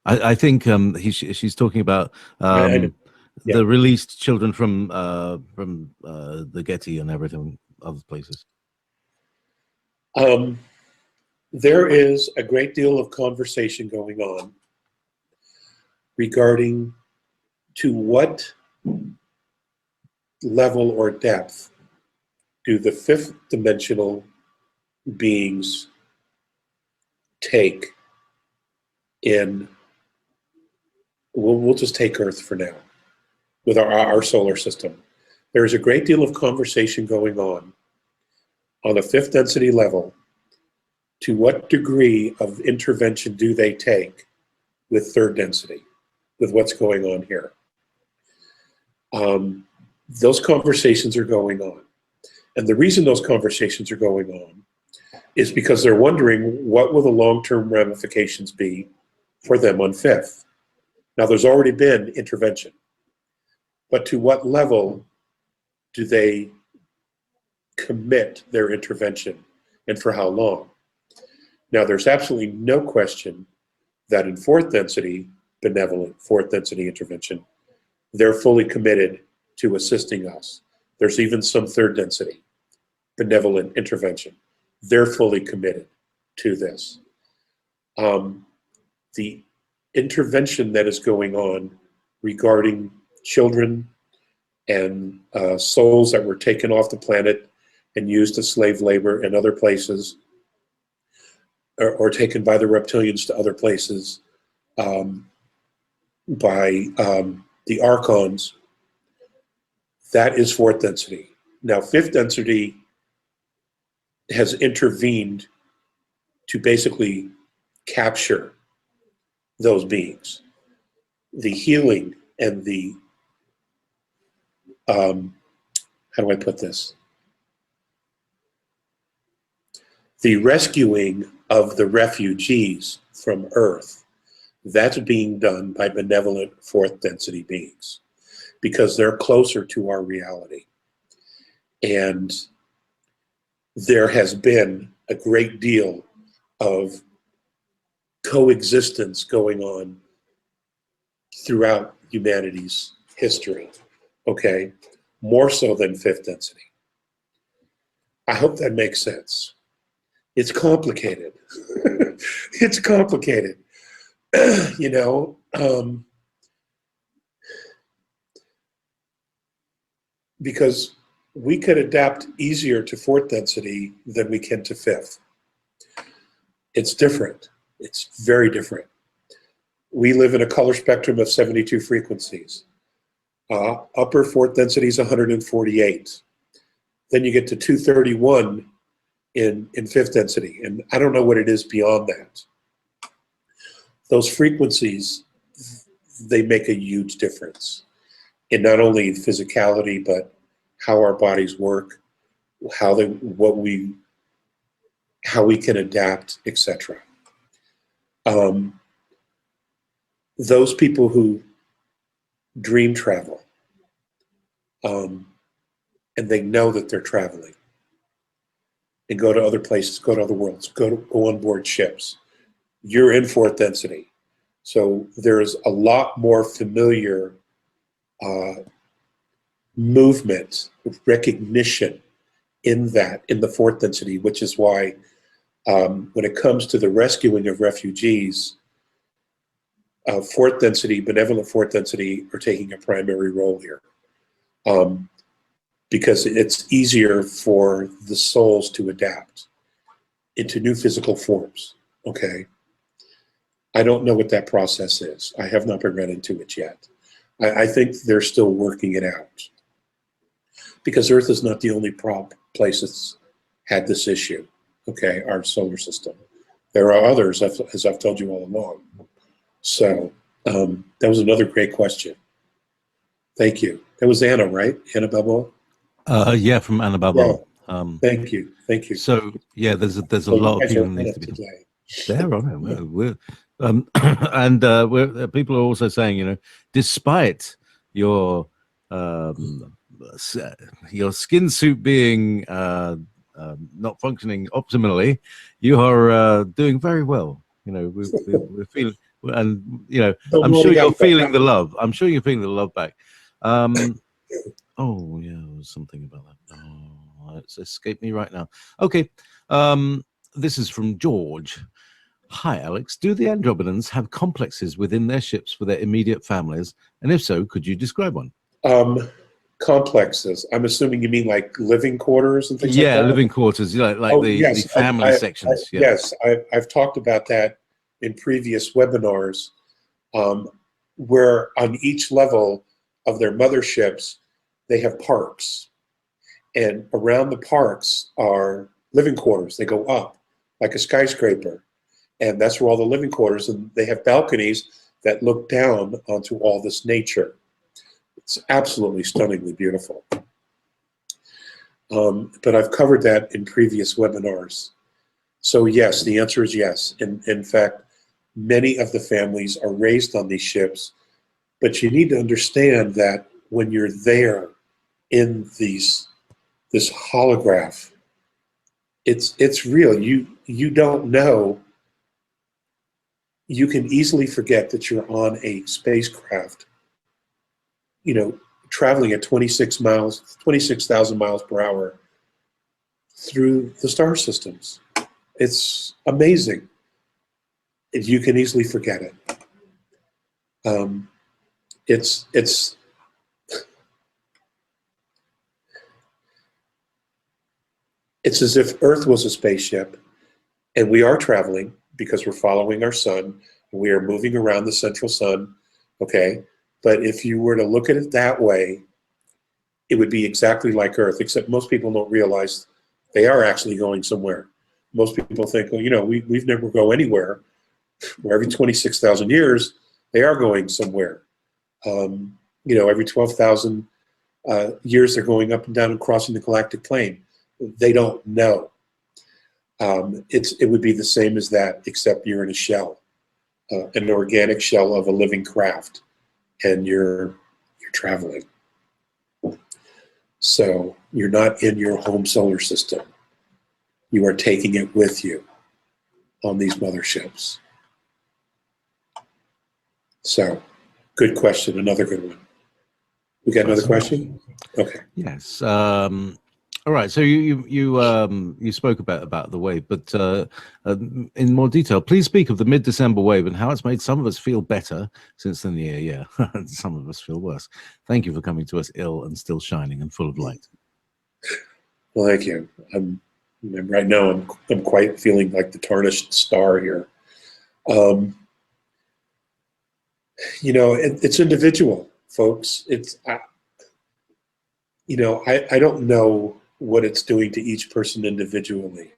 I think she's talking about the released children from the Getty and everything, other places. There is a great deal of conversation going on regarding to what level or depth do the fifth dimensional beings take in, we'll just take Earth for now, with our solar system. There is a great deal of conversation going on a fifth density level. To what degree of intervention do they take with third density, with what's going on here? Those conversations are going on. And the reason those conversations are going on is because they're wondering what will the long-term ramifications be for them on fifth. Now, there's already been intervention, but to what level do they commit their intervention, and for how long? Now, there's absolutely no question that in fourth density, benevolent, fourth density intervention, they're fully committed to assisting us. There's even some third density, benevolent intervention. They're fully committed to this. The intervention that is going on regarding children and souls that were taken off the planet and used as slave labor in other places, or taken by the reptilians to other places by the archons. That is fourth density. Now, fifth density has intervened to basically capture those beings. The healing and the, how do I put this? The rescuing of the refugees from Earth, that's being done by benevolent fourth density beings because they're closer to our reality. And there has been a great deal of coexistence going on throughout humanity's history, okay? More so than fifth density. I hope that makes sense. It's complicated. It's complicated. You know, because we could adapt easier to fourth density than we can to fifth. It's different. It's very different. We live in a color spectrum of 72 frequencies. Upper fourth density is 148. Then you get to 231 in fifth density. And I don't know what it is beyond that. Those frequencies, they make a huge difference in not only physicality, but how our bodies work, how we can adapt, etc. Those people who dream travel, and they know that they're traveling, and go to other places, go to other worlds, go on board ships. You're in fourth density. So there's a lot more familiar movement, recognition in the fourth density, which is why when it comes to the rescuing of refugees, fourth density, benevolent fourth density are taking a primary role here. Because it's easier for the souls to adapt into new physical forms, okay? I don't know what that process is. I have not been read into it yet. I think they're still working it out. Because Earth is not the only place that's had this issue, okay, our solar system. There are others, as I've told you all along. So that was another great question. Thank you. That was Anna, right? Anna Bubble? Yeah, from Anna Bubble. Yeah. Thank you. Thank you. So yeah, there's a lot of healing needs to be done. There are. We're, and people are also saying, you know, despite your skin suit being not functioning optimally, you are doing very well. You know, we're feeling, and you know, I'm sure you're feeling the love. I'm sure you're feeling the love back. Oh yeah, there was something about that. Oh, it's escaped me right now. Okay, this is from George. Hi, Alex. Do the Andromedans have complexes within their ships for their immediate families? And if so, could you describe one? Complexes. I'm assuming you mean like living quarters and things like that? Yeah, living quarters, like the family sections. Yeah. Yes, I've talked about that in previous webinars, where on each level of their motherships, they have parks. And around the parks are living quarters. They go up like a skyscraper. And that's where all the living quarters, and they have balconies that look down onto all this nature. It's absolutely stunningly beautiful. But I've covered that in previous webinars. So yes, the answer is yes. In fact, many of the families are raised on these ships, but you need to understand that when you're there in this holograph, it's real. You don't know. You can easily forget that you're on a spacecraft, you know, traveling at 26,000 miles per hour through the star systems. It's amazing. You can easily forget it. It's as if Earth was a spaceship, and we are traveling because we're following our sun. We are moving around the central sun, okay? But if you were to look at it that way, it would be exactly like Earth, except most people don't realize they are actually going somewhere. Most people think, well, you know, we've never go anywhere. Where every 26,000 years, they are going somewhere. You know, every 12,000 years, they're going up and down and crossing the galactic plane. They don't know. It would be the same as that, except you're in a shell, an organic shell of a living craft, and you're traveling. So you're not in your home solar system. You are taking it with you on these motherships. So, good question. Another good one. We got another question? Okay. Yes. All right. So you spoke about the wave, but in more detail, please speak of the mid-December wave and how it's made some of us feel better since the new year. Yeah, some of us feel worse. Thank you for coming to us ill and still shining and full of light. Well, thank you. Right now I'm quite feeling like the tarnished star here. You know, it's individual, folks. It's you know, I don't know what it's doing to each person individually.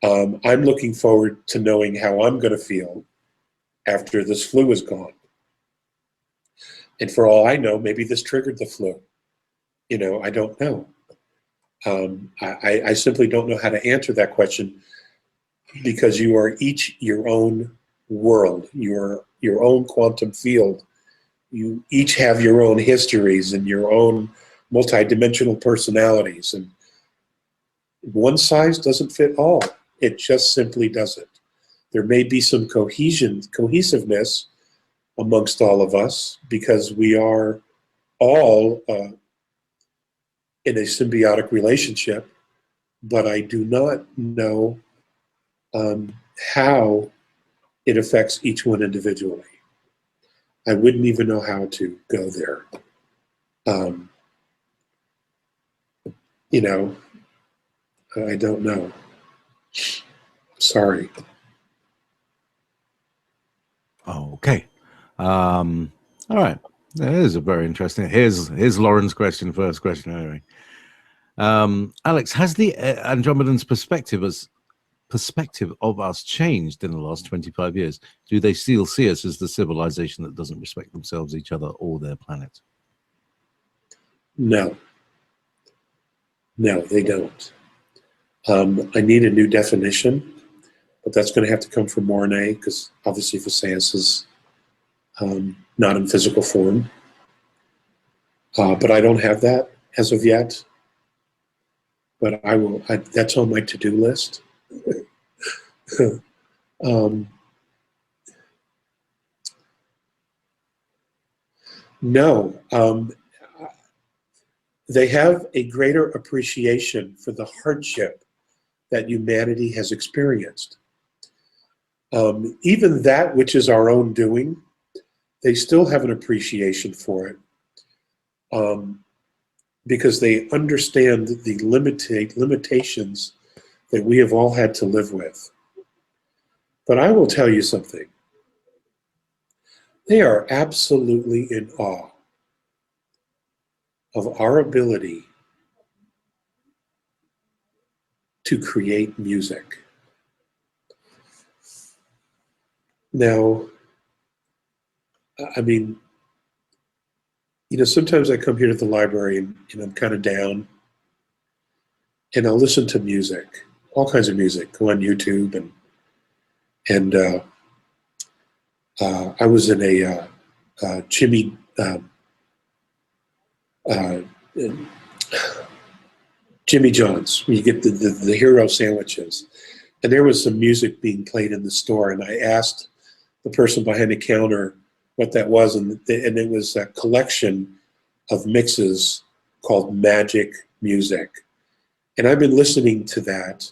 I'm looking forward to knowing how I'm going to feel after this flu is gone. And for all I know, maybe this triggered the flu. You know, I don't know. I simply don't know how to answer that question, because you are each your own world, your own quantum field. You each have your own histories and your own multidimensional personalities, and one size doesn't fit all. It just simply doesn't. There may be some cohesiveness amongst all of us because we are all in a symbiotic relationship, but I do not know how it affects each one individually. I wouldn't even know how to go there. You know, I don't know. Sorry. Okay. All right. That is a very interesting. Here's Lauren's question. First question, anyway. Alex, has the Andromedan's perspective of us changed in the last 25 years? Do they still see us as the civilization that doesn't respect themselves, each other, or their planet? No. No, they don't. I need a new definition, but that's going to have to come from Mornay, because obviously Visayas is not in physical form. But I don't have that as of yet. But I will. That's on my to-do list. No. They have a greater appreciation for the hardship that humanity has experienced. Even that which is our own doing, they still have an appreciation for it, because they understand the limitations that we have all had to live with. But I will tell you something. They are absolutely in awe of our ability to create music. Now, I mean, you know, sometimes I come here to the library and I'm kind of down, and I'll listen to music, all kinds of music, go on YouTube, and I was in a Jimmy John's, where you get the hero sandwiches, and there was some music being played in the store, and I asked the person behind the counter what that was, and it was a collection of mixes called Magic Music. And I've been listening to that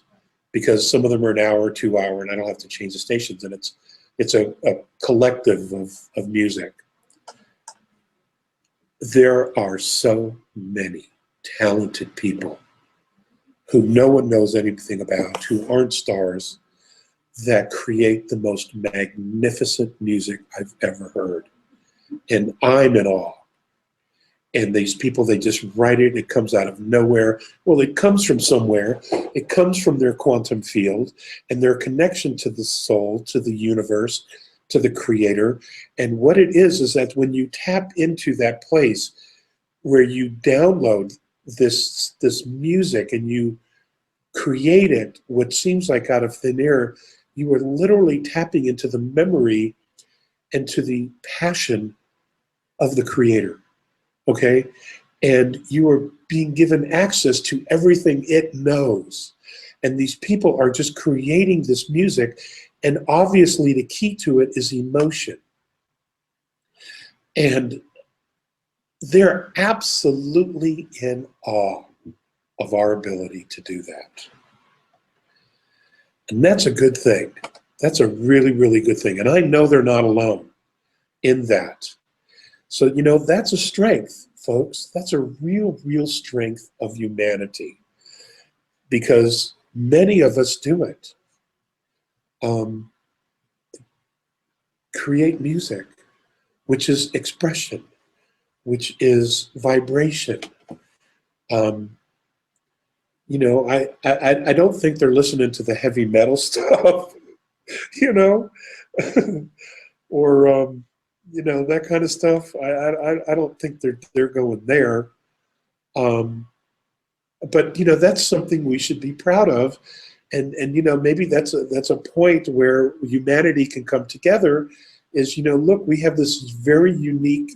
because some of them are an hour, 2 hour, and I don't have to change the stations, and it's a collective of music. There are so many talented people who no one knows anything about, who aren't stars, that create the most magnificent music I've ever heard. And I'm in awe. And these people, they just write it. It comes out of nowhere. Well, it comes from somewhere. It comes from their quantum field and their connection to the soul, to the universe, to the creator. And what it is that when you tap into that place where you download this music and you create it, what seems like out of thin air, you are literally tapping into the memory and to the passion of the creator. Okay, and you are being given access to everything it knows. And these people are just creating this music, and obviously the key to it is emotion. And they're absolutely in awe of our ability to do that. And that's a good thing. That's a really, really good thing. And I know they're not alone in that. So, you know, that's a strength, folks. That's a real, real strength of humanity, because many of us do it. Create music, which is expression, which is vibration. You know, I don't think they're listening to the heavy metal stuff, you know, or you know, that kind of stuff. I don't think they're going there. But you know, that's something we should be proud of, and you know, maybe that's a point where humanity can come together. Is, you know, look, we have this very unique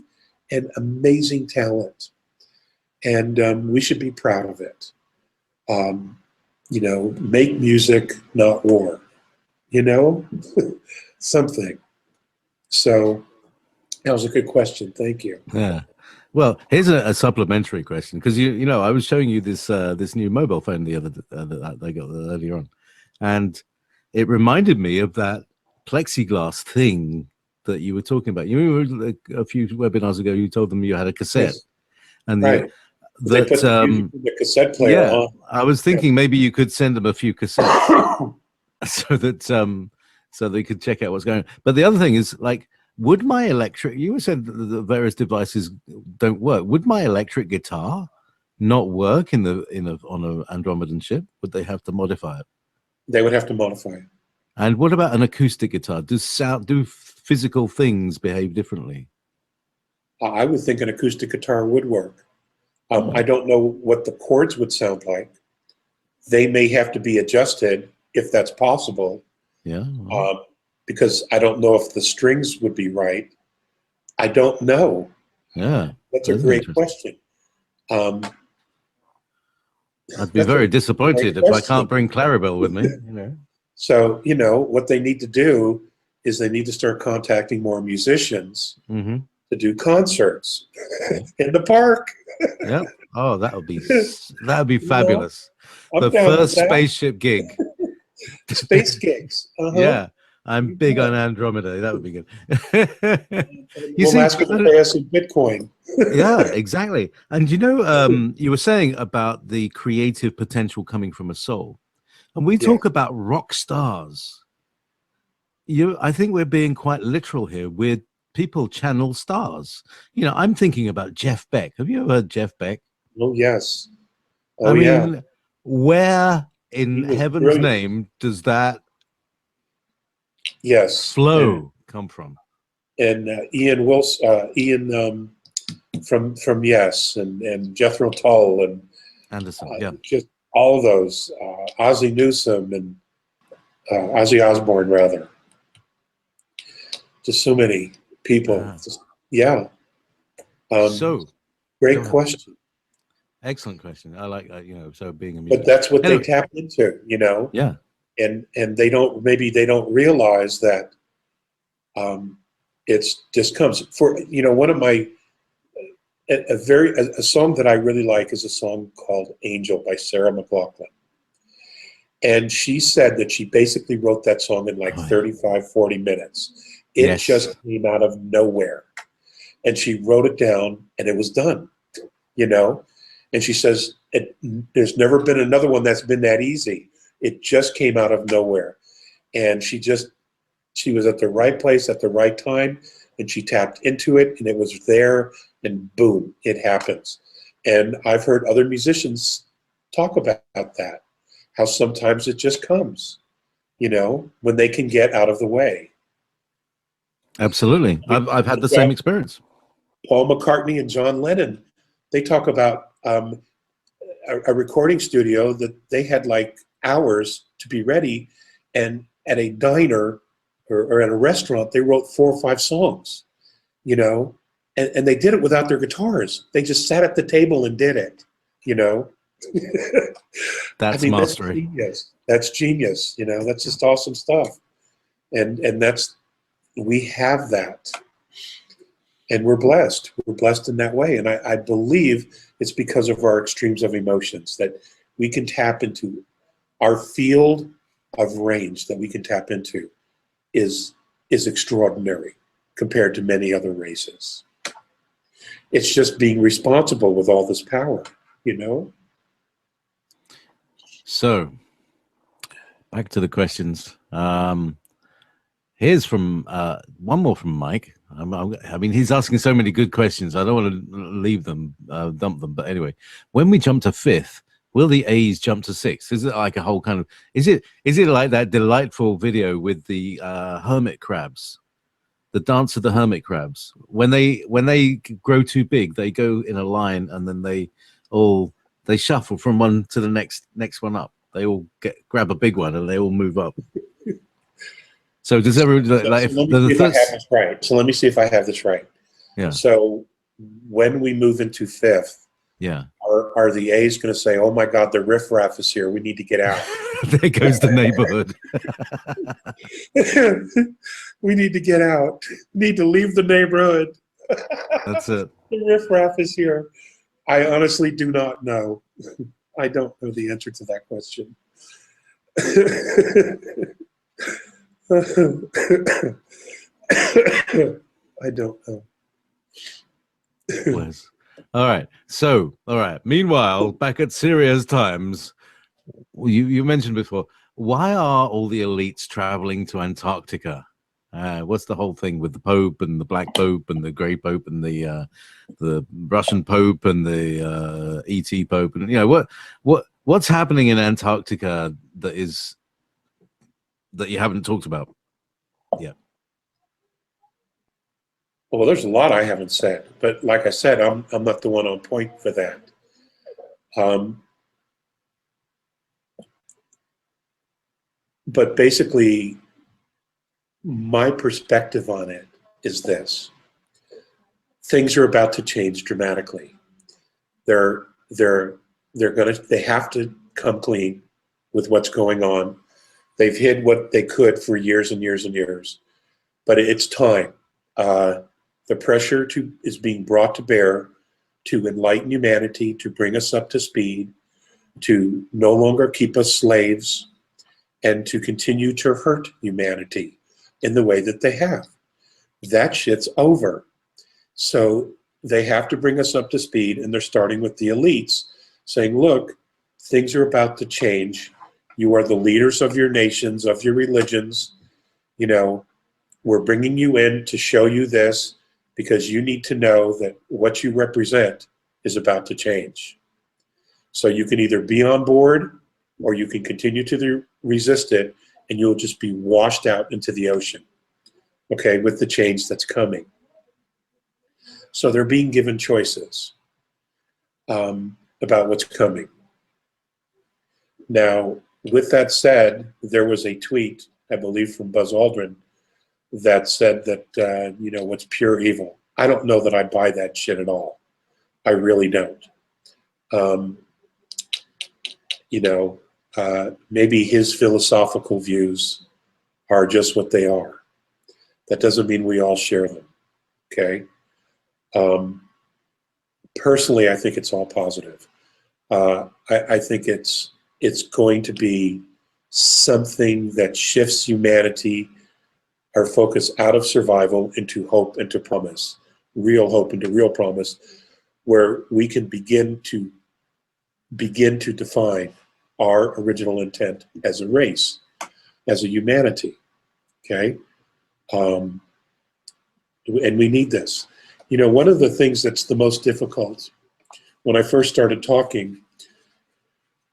and amazing talent, and we should be proud of it. You know, make music, not war. You know, something. So. That was a good question. Thank you. Yeah. Well, here's a supplementary question, because you know, I was showing you this this new mobile phone the other that I got earlier on, and it reminded me of that plexiglass thing that you were talking about. You remember a few webinars ago, you told them you had a cassette, Yes. and Right. They put the cassette player on. I was thinking maybe you could send them a few cassettes so that so they could check out what's going on. But the other thing is, like, would my electric, you said that the various devices don't work. Would my electric guitar not work on an Andromedan ship? Would they have to modify it? They would have to modify it. And what about an acoustic guitar? Do physical things behave differently? I would think an acoustic guitar would work. I don't know what the chords would sound like. They may have to be adjusted if that's possible. Yeah. Because I don't know if the strings would be right. I don't know. Yeah. That's a great question. I'd be very disappointed if I can't bring Clarabelle with me. You know. So, you know, what they need to do is they need to start contacting more musicians to do concerts in the park. Yeah. Oh, that would be fabulous. You know, the first spaceship gig. Space gigs. Yeah. I'm big on Andromeda. That would be good. We'll ask them to pay us in Bitcoin. Yeah, exactly. And you know, you were saying about the creative potential coming from a soul, and we talk about rock stars. I think we're being quite literal here. People channel stars. You know, I'm thinking about Jeff Beck. Have you ever heard Jeff Beck? Oh yes. Oh, I mean, where in heaven's name does that flow come from? And Ian Wilson, Ian from Yes, and Jethro Tull and Anderson, just all of those, Ozzy Newsome and Ozzy Osbourne, rather. Just so many people. So great question. Excellent question. I like you know, so being a musician. But that's what they tap into, you know. Yeah. And they don't realize that it's just comes for, you know, one of my a song that I really like is a song called Angel by Sarah McLachlan. And she said that she basically wrote that song in like 35, 40 minutes. It just came out of nowhere. And she wrote it down and it was done, you know. And she says, there's never been another one that's been that easy. It just came out of nowhere. And she was at the right place at the right time, and she tapped into it, and it was there, and boom, it happens. And I've heard other musicians talk about that, how sometimes it just comes, you know, when they can get out of the way. Absolutely. I've had the same experience. Paul McCartney and John Lennon, they talk about a recording studio that they had like hours to be ready, and at a diner or at a restaurant, they wrote 4 or 5 songs, you know, and they did it without their guitars. They just sat at the table and did it, you know. That's mastery. That's genius. That's genius, you know. That's just awesome stuff. And we have that. And we're blessed. We're blessed in that way. And I believe it's because of our extremes of emotions that we can tap into. Our field of range that we can tap into is extraordinary compared to many other races. It's just being responsible with all this power, you know? So, back to the questions. Here's from one more from Mike. I mean, he's asking so many good questions. I don't want to leave them, dump them. But anyway, when we jump to 5th, will the A's jump to 6th? Is it like a whole kind of? Is it like that delightful video with the hermit crabs, the dance of the hermit crabs? When they grow too big, they go in a line, and then they shuffle from one to the next one up. They all grab a big one, and they all move up. So does everybody like? So let me see if I have this right. So let me see if I have this right. Yeah. So when we move into 5th, yeah, are the A's going to say, "Oh my God, the riffraff is here. We need to get out." There goes the neighborhood. We need to get out. We need to leave the neighborhood. That's it. The riffraff is here. I honestly do not know. I don't know the answer to that question. I don't know. Was. All right. So, all right. Meanwhile, back at Syria's times, you mentioned before, why are all the elites traveling to Antarctica? What's the whole thing with the Pope and the Black Pope and the Grey Pope and the Russian Pope and the ET Pope? And you know what's happening in Antarctica that you haven't talked about yet? Well, there's a lot I haven't said, but like I said, I'm not the one on point for that. But basically, my perspective on it is this: things are about to change dramatically. They have to come clean with what's going on. They've hid what they could for years and years and years, but it's time. The pressure is being brought to bear to enlighten humanity, to bring us up to speed, to no longer keep us slaves, and to continue to hurt humanity in the way that they have. That shit's over. So they have to bring us up to speed, and they're starting with the elites, saying, look, things are about to change. You are the leaders of your nations, of your religions. You know, we're bringing you in to show you this because you need to know that what you represent is about to change. So you can either be on board or you can continue to resist it, and you'll just be washed out into the ocean, okay, with the change that's coming. So they're being given choices about what's coming. Now, with that said, there was a tweet, I believe from Buzz Aldrin, that said that, you know, what's pure evil. I don't know that I buy that shit at all. I really don't. You know, maybe his philosophical views are just what they are. That doesn't mean we all share them, okay? Personally, I think it's all positive. I think it's going to be something that shifts humanity, our focus out of survival into hope and to promise, real hope into real promise, where we can begin to begin to define our original intent as a race, as a humanity, okay? And we need this. You know, one of the things that's the most difficult when I first started talking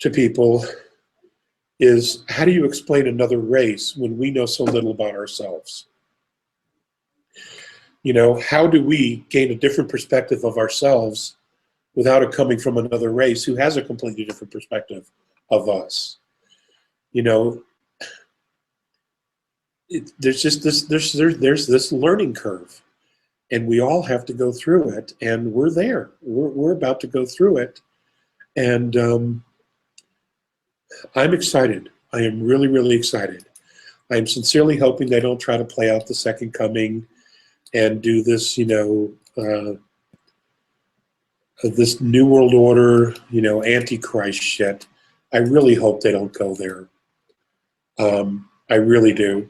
to people is, how do you explain another race when we know so little about ourselves? You know, how do we gain a different perspective of ourselves without it coming from another race who has a completely different perspective of us? You know, there's just this, there's this learning curve, and we all have to go through it, and we're there. We're about to go through it, and I'm excited. I am really, really excited. I'm sincerely hoping they don't try to play out the second coming and do this, you know, this New World Order, you know, Antichrist shit. I really hope they don't go there. I really do.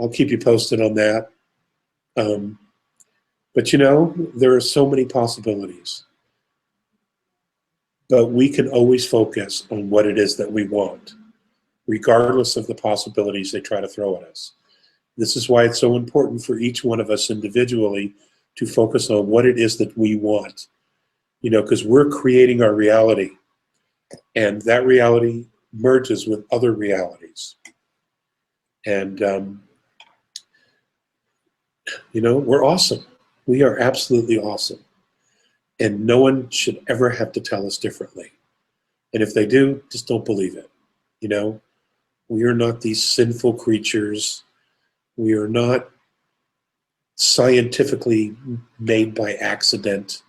I'll keep you posted on that. But you know, there are so many possibilities. But we can always focus on what it is that we want, regardless of the possibilities they try to throw at us. This is why it's so important for each one of us individually to focus on what it is that we want. You know, because we're creating our reality, and that reality merges with other realities. And, you know, we're awesome. We are absolutely awesome. And no one should ever have to tell us differently. And if they do, just don't believe it. You know, we are not these sinful creatures. We are not scientifically made by accident,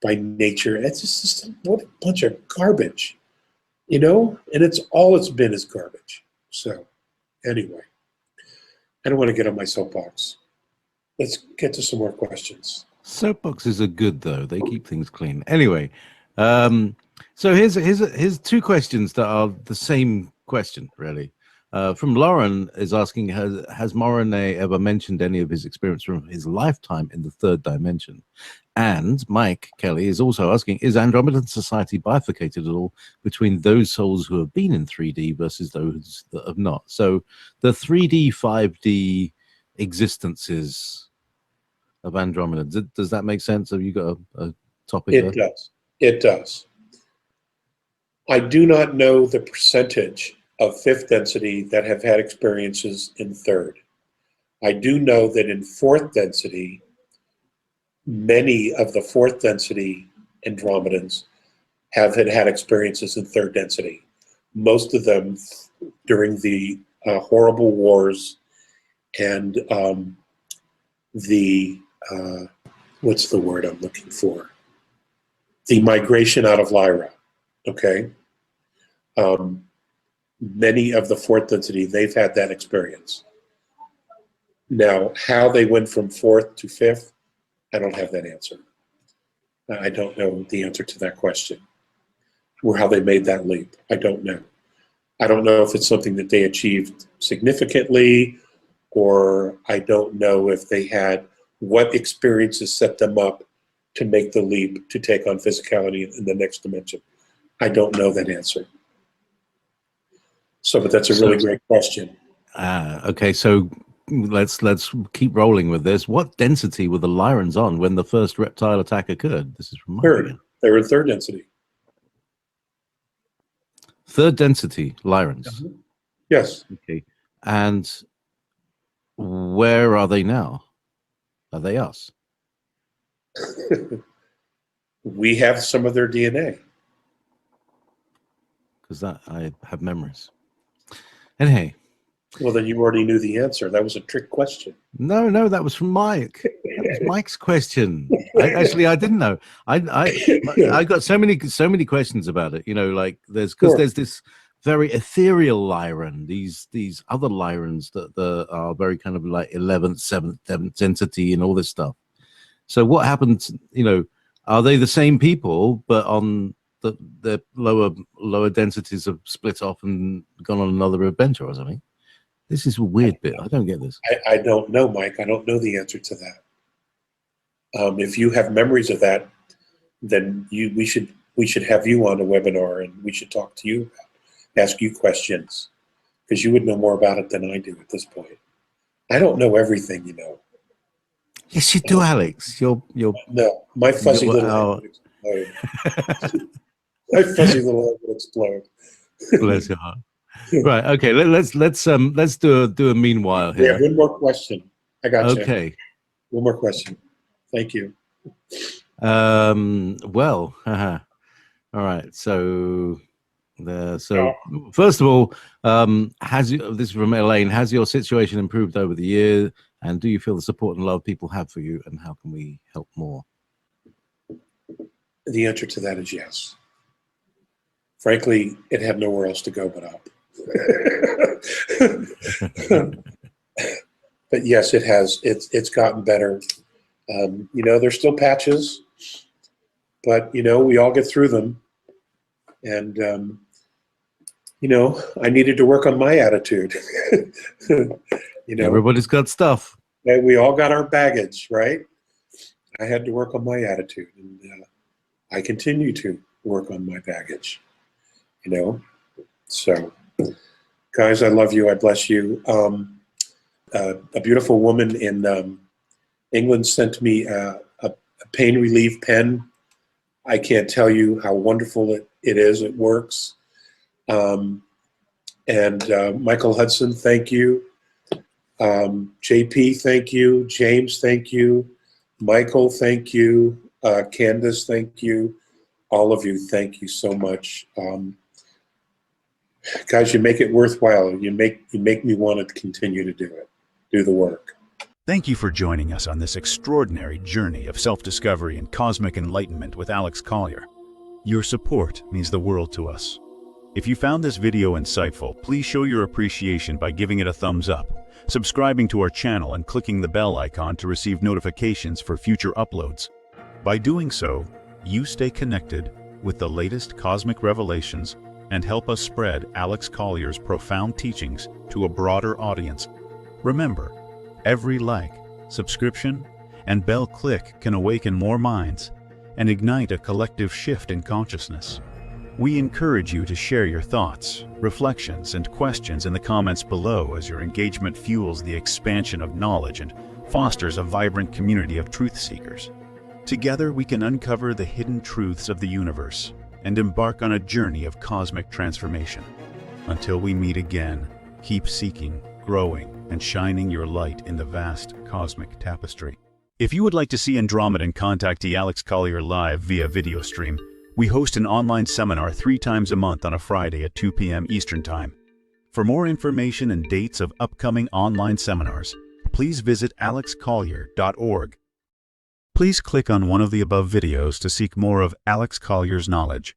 by nature. It's just what a bunch of garbage, you know? And it's all it's been is garbage. So anyway, I don't want to get on my soapbox. Let's get to some more questions. Soapboxes are good, though. They keep things clean. Anyway, so here's two questions that are the same question, really. From Lyran is asking, has Morane ever mentioned any of his experience from his lifetime in the third dimension? And Mike Kelly is also asking, is Andromedan society bifurcated at all between those souls who have been in 3D versus those that have not? So the 3D, 5D existences of Andromeda, does that make sense? Have you got a topic It there? does. It does. I do not know the percentage of fifth density that have had experiences in third. I do know that in fourth density, many of the fourth density Andromedans have had experiences in third density. Most of them during the horrible wars and the, what's the word I'm looking for? The migration out of Lyra, okay? Many of the fourth density, they've had that experience. Now, how they went from fourth to fifth, I don't have that answer. I don't know the answer to that question, or how they made that leap. I don't know. I don't know if it's something that they achieved significantly, or I don't know if they had what experiences set them up to make the leap to take on physicality in the next dimension. I don't know that answer. So, but that's a really great question. Okay, so let's keep rolling with this. What density were the Lyrans on when the first reptile attack occurred? This is from Mike Third. again. They were in third density. Third density Lyrans. Yes. Okay, and where are they now? Are they us? We have some of their DNA. Because that I have memories. And hey, Well, then you already knew the answer. That was a trick question. no, that was from Mike. That was Mike's question. I didn't know. I got so many questions about it. You know, like there's this very ethereal Lyran, these other Lyrans that are very kind of like 11th, 7th density and all this stuff. So what happened? You know, are they the same people, but on the lower densities have split off and gone on another adventure or something? This is a weird bit. I don't get this. I don't know, Mike. I don't know the answer to that. If you have memories of that, then we should we should have you on a webinar and we should talk to you, ask you questions, because you would know more about it than I do at this point. I don't know everything, you know. Yes, you do, Alex. You're No, my fuzzy little head would explode. My fuzzy little head would explode. bless your heart. Right. Okay. Let's do a meanwhile We have here. one more question. I got you. Okay. One more question. Thank you. Well. All right. So first of all, this is from Elaine. Has your situation improved over the year, and do you feel the support and love people have for you, and how can we help more? The answer to that is yes. Frankly, it had nowhere else to go but up. But yes, it has. It's gotten better. You know, there's still patches, but you know, we all get through them. And you know, I needed to work on my attitude. You know, Everybody's got stuff. we all got our baggage, right? I had to work on my attitude, and I continue to work on my baggage. You know, so guys, I love you. I bless you. A beautiful woman in England sent me a pain relief pen. I can't tell you how wonderful it is. It works. And Michael Hudson, thank you. JP, thank you. James, thank you. Michael, thank you. Candace, thank you. All of you, thank you so much. Guys, you make it worthwhile. You make me want to continue to do it, do the work. Thank you for joining us on this extraordinary journey of self-discovery and cosmic enlightenment with Alex Collier. Your support means the world to us. If you found this video insightful, please show your appreciation by giving it a thumbs up, subscribing to our channel, and clicking the bell icon to receive notifications for future uploads. By doing so, you stay connected with the latest cosmic revelations and help us spread Alex Collier's profound teachings to a broader audience. Remember, every like, subscription, and bell click can awaken more minds and ignite a collective shift in consciousness. We encourage you to share your thoughts, reflections, and questions in the comments below, as your engagement fuels the expansion of knowledge and fosters a vibrant community of truth seekers. Together, we can uncover the hidden truths of the universe and embark on a journey of cosmic transformation. Until we meet again, keep seeking, growing, and shining your light in the vast cosmic tapestry. If you would like to see Andromedan Contactee Alex Collier live via video stream, we host an online seminar 3 times a month on a Friday at 2 p.m. Eastern Time. For more information and dates of upcoming online seminars, please visit alexcollier.org. Please click on one of the above videos to seek more of Alex Collier's knowledge.